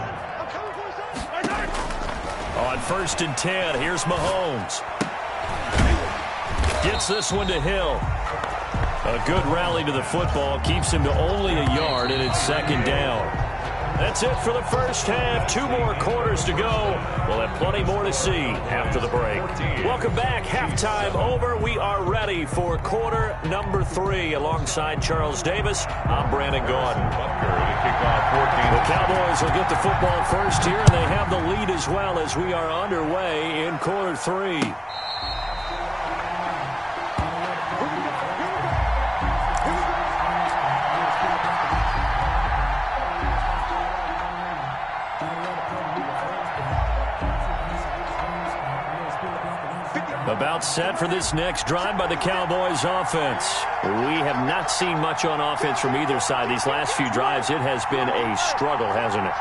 On 1st and 10, here's Mahomes. Gets this one to Hill. A good rally to the football keeps him to only a yard, and it's 2nd down. That's it for the first half. 2 more quarters to go. We'll have plenty more to see after the break. Welcome back. Halftime over. We are ready for quarter number 3. Alongside Charles Davis, I'm Brandon Gordon. The Cowboys will get the football first here, and they have the lead as well as we are underway in quarter 3. About set for this next drive by the Cowboys offense. We have not seen much on offense from either side. These last few drives, it has been a struggle, hasn't it?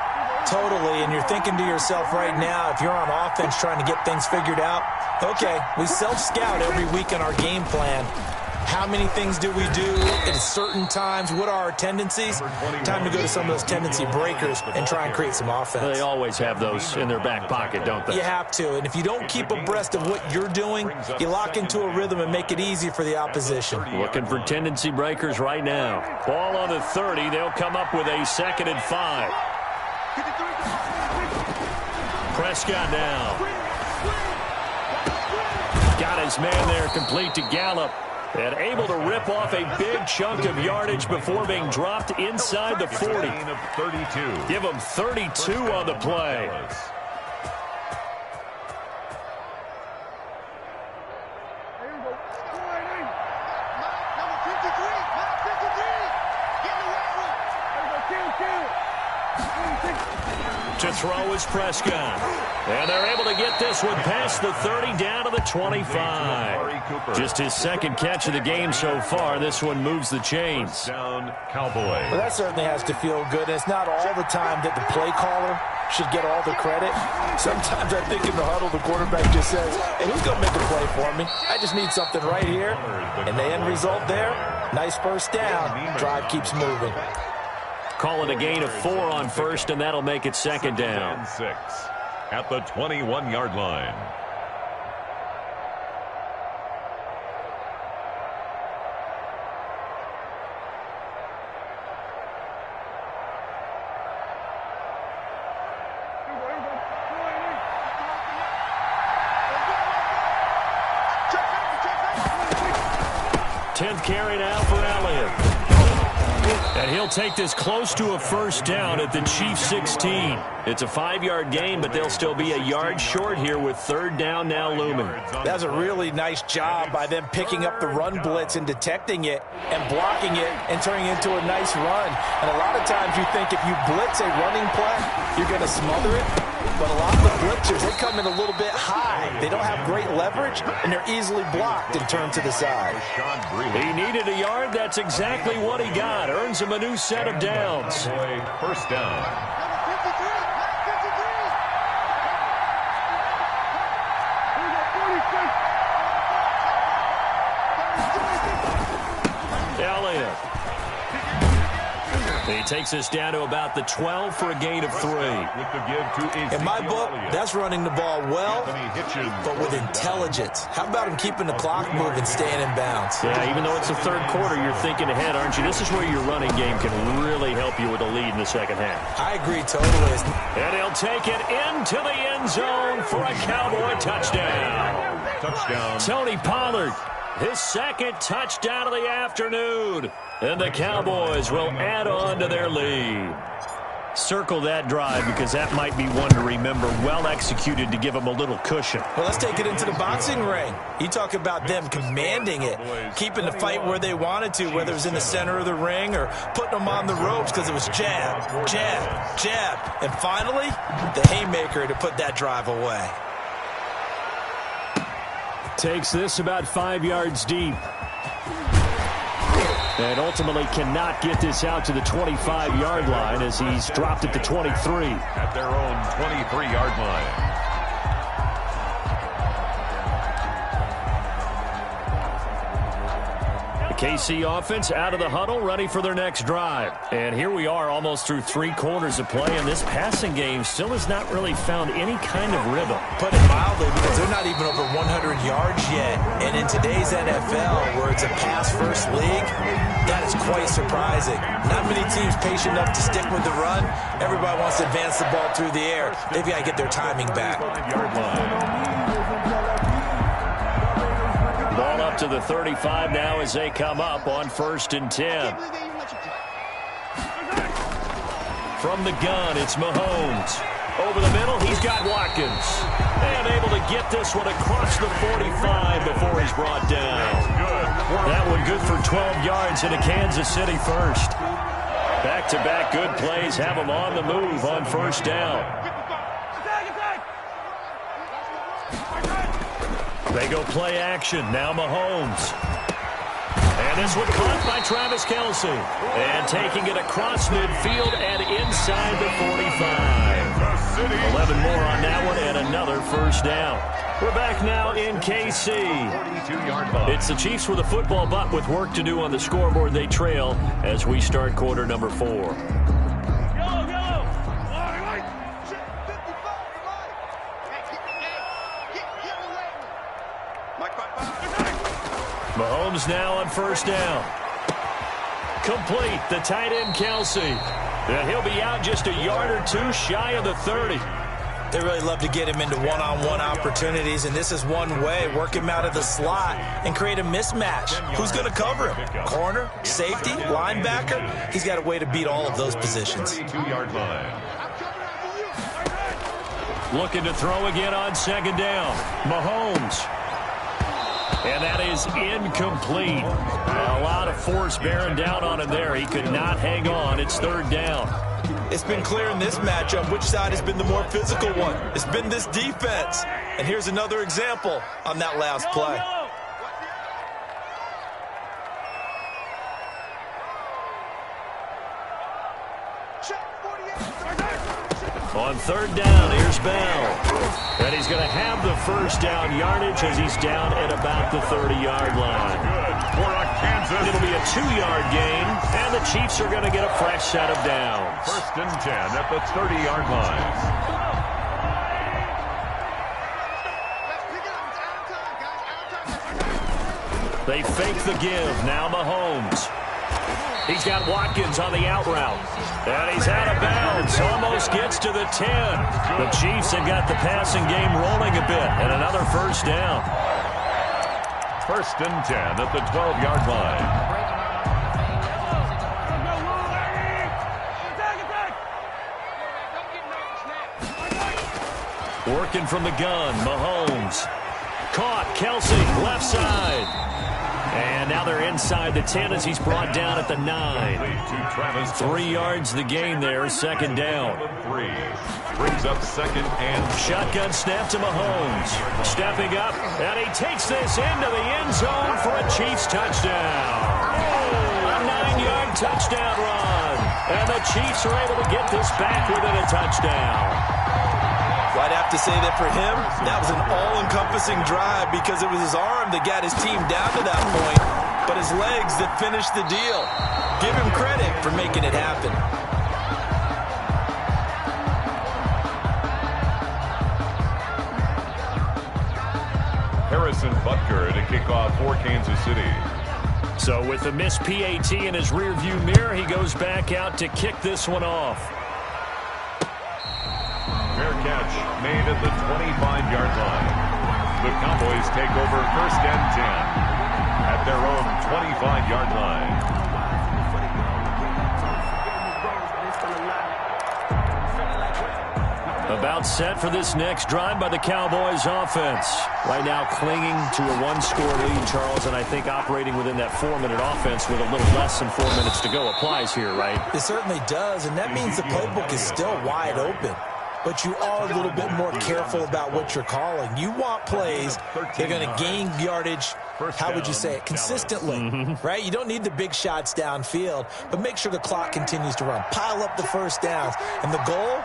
Totally, and you're thinking to yourself right now, if you're on offense trying to get things figured out, okay, we self-scout every week in our game plan. How many things do we do at certain times? What are our tendencies? Time to go to some of those tendency breakers and try and create some offense. They always have those in their back pocket, don't they? You have to, and if you don't keep abreast of what you're doing, you lock into a rhythm and make it easy for the opposition. Looking for tendency breakers right now. Ball on the 30. They'll come up with a 2nd and 5. Prescott now. Got his man there complete to Gallup. And able to rip off a big chunk of yardage before being dropped inside the 40. Of 32. Give him 32 on the play. To throw is Prescott. And they're able to get this one past the 30 down to the 25. Just his second catch of the game so far. This one moves the chains. Down Cowboys. Well, that certainly has to feel good. It's not all the time that the play caller should get all the credit. Sometimes I think in the huddle, the quarterback just says, hey, who's going to make a play for me? I just need something right here. And the end result there, nice first down. Drive keeps moving. Call it a gain of 4 on first, and that'll make it second down. And 6 at the 21-yard line. Tenth carry now for Elliott. And he'll take this close to a first down at the Chiefs' 16. It's a 5-yard gain, but they'll still be a yard short here with third down now looming. That's a really nice job by them picking up the run blitz and detecting it and blocking it and turning it into a nice run. And a lot of times you think if you blitz a running play, you're going to smother it. But a lot of the blitzers, they come in a little bit high. They don't have great leverage, and they're easily blocked and turned to the side. He needed a yard. That's exactly what he got. Earns him a new set of downs. First down. Elliott. He takes us down to about the 12 for a gain of 3. In my book, that's running the ball well, but with intelligence. How about him keeping the clock moving, staying in bounds? Yeah, even though it's the third quarter, you're thinking ahead, aren't you? This is where your running game can really help you with a lead in the second half. I agree totally. And he'll take it into the end zone for a Cowboy touchdown. Touchdown. Tony Pollard, his second touchdown of the afternoon. And the Cowboys will add on to their lead. Circle that drive because that might be one to remember. Well executed to give them a little cushion. Well, let's take it into the boxing ring. You talk about them commanding it, keeping the fight where they wanted to, whether it was in the center of the ring or putting them on the ropes because it was jab, jab, jab. And finally, the haymaker to put that drive away. Takes this about 5 yards deep. And ultimately cannot get this out to the 25-yard line as he's dropped at the 23. At their own 23-yard line. The KC offense out of the huddle, ready for their next drive. And here we are almost through 3 quarters of play, and this passing game still has not really found any kind of rhythm. Put it mildly, because they're not even over 100 yards yet. And in today's NFL, where it's a pass-first league, that is quite surprising. Not many teams patient enough to stick with the run. Everybody wants to advance the ball through the air. They've got to get their timing back. Ball up to the 35 now as they come up on 1st and 10. From the gun, it's Mahomes. Over the middle, he's got Watkins. And able to get this one across the 45 before he's brought down. That one good for 12 yards into Kansas City first. Back-to-back good plays have them on the move on 1st down. They go play action. Now Mahomes. And this one caught by Travis Kelce. And taking it across midfield and inside the 45. 11 more on that one and another first down. We're back now in KC. It's the Chiefs with a football, but with work to do on the scoreboard. They trail as we start quarter number 4. Mahomes now on 1st down. Complete, the tight end Kelce. And he'll be out just a yard or 2 shy of the 30. They really love to get him into one-on-one opportunities, and this is one way. Work him out of the slot and create a mismatch. Who's going to cover him? Corner, safety, linebacker? He's got a way to beat all of those positions. 32-yard line. Looking to throw again on second down. Mahomes. And that is incomplete. A lot of force bearing down on him there. He could not hang on. It's third down. It's been clear in this matchup which side has been the more physical one. It's been this defense. And here's another example on that last play. On third down, here's Bell. And he's going to have the first down yardage as he's down at about the 30-yard line. It'll be a 2-yard gain, and the Chiefs are going to get a fresh set of downs. First and 10 at the 30-yard line. They fake the give. Now Mahomes. He's got Watkins on the out route. And he's out of bounds. Almost gets to the 10. The Chiefs have got the passing game rolling a bit. And another first down. First and 10 at the 12-yard line. Working from the gun. Mahomes. Caught. Kelsey. Left side. And now they're inside the 10 as he's brought down at the 9. 3 yards the gain there, second down. 3 brings up second and shotgun snap to Mahomes. Stepping up, and he takes this into the end zone for a Chiefs touchdown. A 9-yard touchdown run. And the Chiefs are able to get this back within a touchdown. Well, I'd have to say that for him, that was an all-encompassing drive because it was his arm that got his team down to that point, but his legs that finished the deal. Give him credit for making it happen. Harrison Butker to kick off for Kansas City. So with the missed PAT in his rearview mirror, he goes back out to kick this one off. Fair catch made at the 25-yard line. The Cowboys take over first and 10 at their own 25-yard line. About set for this next drive by the Cowboys offense. Right now clinging to a one-score lead, Charles, and I think operating within that 4-minute offense with a little less than 4 minutes to go applies here, right? It certainly does, and that means the playbook is still wide open. But you are a little bit more careful about what you're calling. You want plays that are going to gain yardage, how would you say it, consistently, right? You don't need the big shots downfield, but make sure the clock continues to run. Pile up the first downs. And the goal,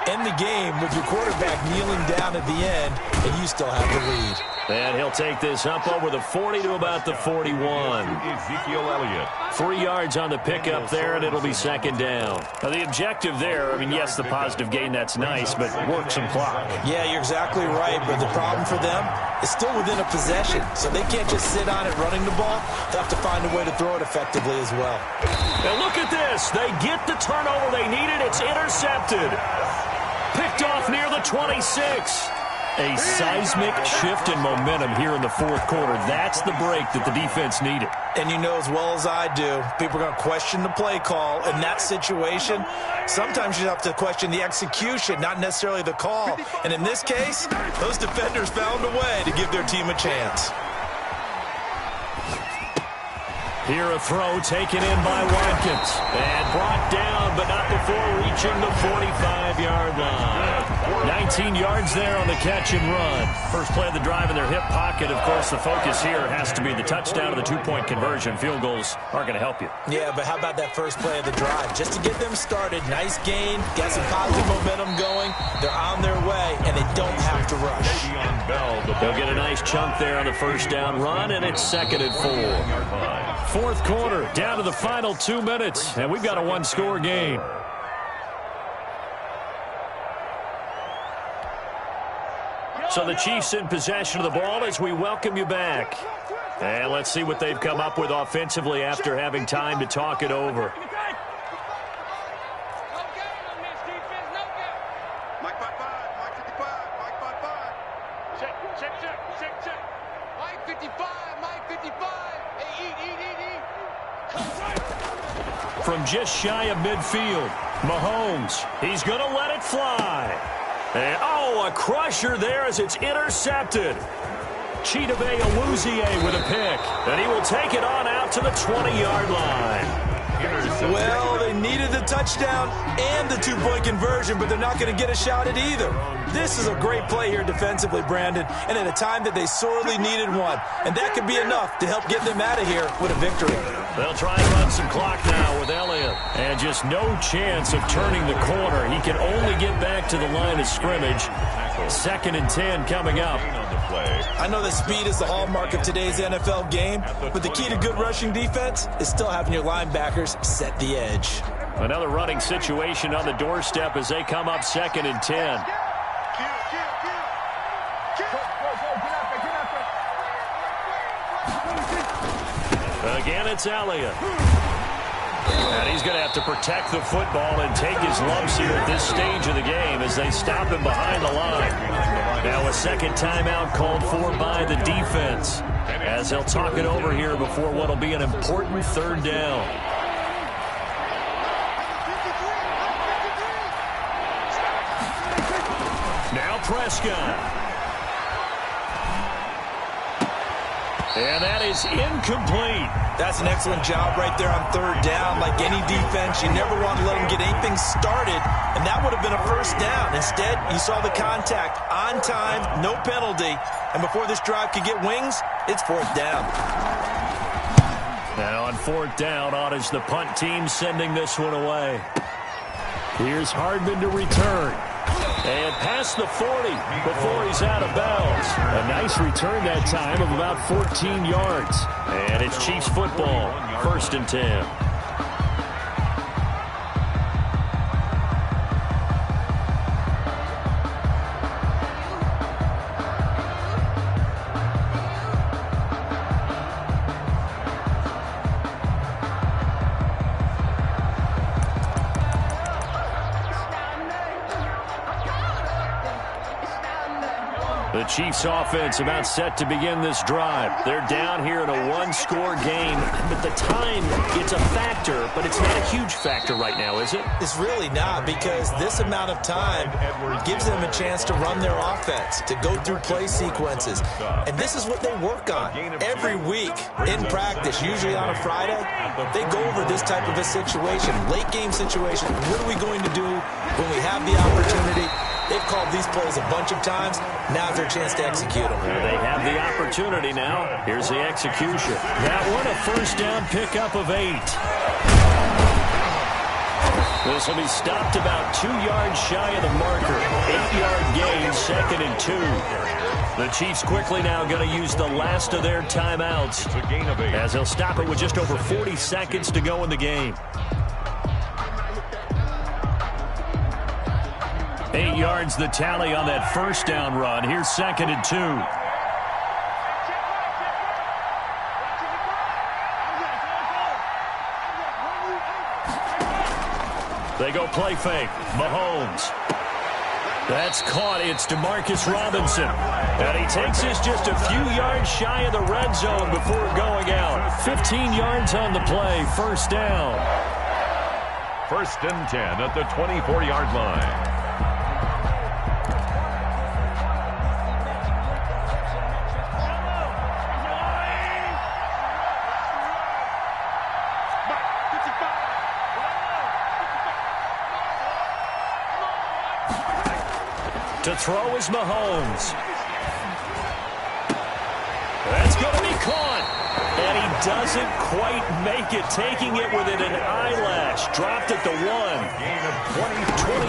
end the game with your quarterback kneeling down at the end, and you still have the lead. And he'll take this up over the 40 to about the 41. Ezekiel Elliott. 3 yards on the pickup there, and it'll be second down. Now, the objective there, I mean, yes, the positive gain, that's nice, but work some clock. Yeah, you're exactly right, but the problem for them is still within a possession, so they can't just sit on it running the ball. They'll have to find a way to throw it effectively as well. Now, look at this. They get the turnover they needed. It's intercepted. Picked off near the 26. A seismic shift in momentum here in the fourth quarter. That's the break that the defense needed. And you know as well as I do, people are going to question the play call. In that situation, sometimes you have to question the execution, not necessarily the call. And in this case, those defenders found a way to give their team a chance. Here a throw taken in by Watkins. And brought down, but not before reaching the 45-yard line. 19 yards there on the catch and run. First play of the drive in their hip pocket. Of course, the focus here has to be the touchdown or the two-point conversion. Field goals aren't going to help you. Yeah, but how about that first play of the drive? Just to get them started. Nice gain. Got some positive momentum going. They're on their way, and they don't have to rush. They'll get a nice chunk there on the first down run, and it's second and 4. Fourth quarter, down to the final 2 minutes, and we've got a one-score game. So the Chiefs in possession of the ball as we welcome you back. And let's see what they've come up with offensively after having time to talk it over. from just shy of midfield. Mahomes, he's going to let it fly. And, oh, a crusher there as it's intercepted. Chidobe Awuzie with a pick. And he will take it on out to the 20-yard line. Well, they needed the touchdown and the two-point conversion, but they're not going to get a shot at either. This is a great play here defensively, Brandon, and at a time that they sorely needed one. And that could be enough to help get them out of here with a victory. They'll try and run some clock now with Elliott. And just no chance of turning the corner. He can only get back to the line of scrimmage. 2nd and 10 coming up. I know that speed is the hallmark of today's NFL game, but the key to good rushing defense is still having your linebackers set the edge. Another running situation on the doorstep as they come up 2nd and 10. Again, it's Elliott. And he's going to have to protect the football and take his lumps here at this stage of the game as they stop him behind the line. Now a second timeout called for by the defense as they'll talk it over here before what will be an important 3rd down. Now Prescott. And that is incomplete. That's an excellent job right there on 3rd down. Like any defense, you never want to let them get anything started, and that would have been a 1st down. Instead, you saw the contact on time, no penalty, and before this drive could get wings, it's 4th down. Now on 4th down, on is the punt team sending this one away. Here's Hardman to return. And past the 40 before he's out of bounds. A nice return that time of about 14 yards. And it's Chiefs football, 1st and 10. The Chiefs offense about set to begin this drive. They're down here in a one-score game, but the time, it's a factor, but it's not a huge factor right now, is it? It's really not, because this amount of time gives them a chance to run their offense, to go through play sequences. And this is what they work on every week in practice, usually on a Friday. They go over this type of a situation, late game situation. What are we going to do when we have the opportunity? They've called these plays a bunch of times. Now's their chance to execute them. They have the opportunity now. Here's the execution. That one, a 1st down pickup of 8. This will be stopped about 2 yards shy of the marker. 8-yard gain, 2nd and 2. The Chiefs quickly now going to use the last of their timeouts as they'll stop it with just over 40 seconds to go in the game. 8 yards the tally on that 1st down run. Here's 2nd and 2. They go play fake. Mahomes. That's caught. It's Demarcus Robinson. And he takes this just a few yards shy of the red zone before going out. 15 yards on the play. 1st down. 1st and 10 at the 24-yard line. To throw is Mahomes. That's going to be caught. And he doesn't quite make it, taking it within an eyelash. Dropped at the 1.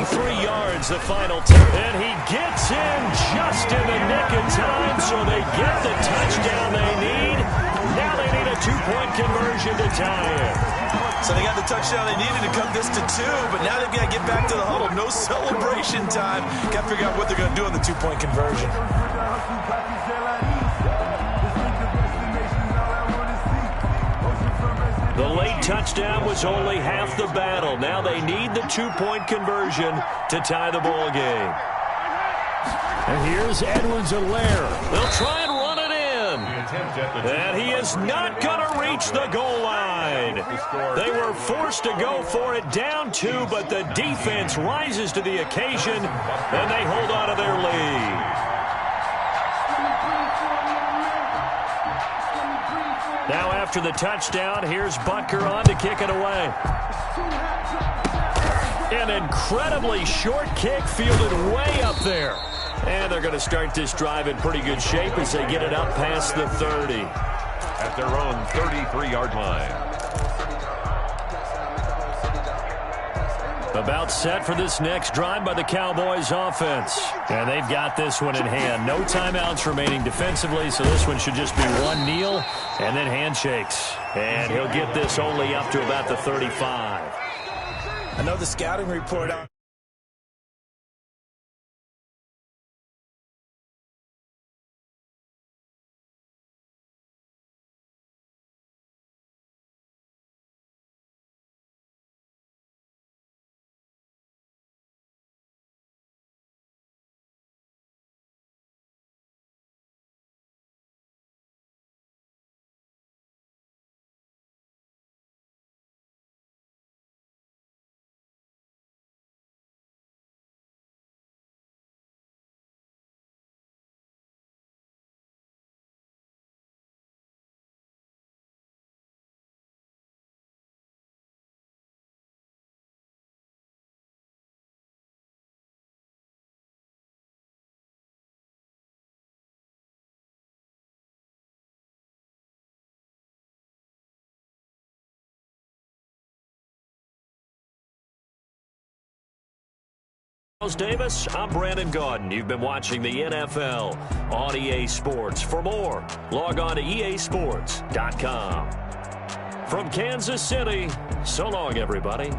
23 yards, the final time. And he gets in just in the nick of time, so they get the touchdown they need. Now they need a 2-point conversion to tie it. So they got the touchdown they needed to cut this to 2, but now they've got to get back to the huddle. No celebration time. Got to figure out what they're going to do on the 2-point conversion. The late touchdown was only half the battle. Now they need the 2-point conversion to tie the ball game. And here's Edwards-Helaire. They'll try and run it in. And he is not going to reach reach the goal line. They were forced to go for it down 2, but the defense rises to the occasion, and they hold on to their lead. Now after the touchdown, here's Butker on to kick it away. An incredibly short kick fielded way up there. And they're going to start this drive in pretty good shape as they get it up past the 30. At their own 33-yard line. About set for this next drive by the Cowboys offense. And they've got this one in hand. No timeouts remaining defensively, so this one should just be one kneel and then handshakes. And he'll get this only up to about the 35. I know the scouting report on Davis, I'm Brandon Gaudin. You've been watching the NFL on EA Sports. For more, log on to easports.com. From Kansas City, so long, everybody.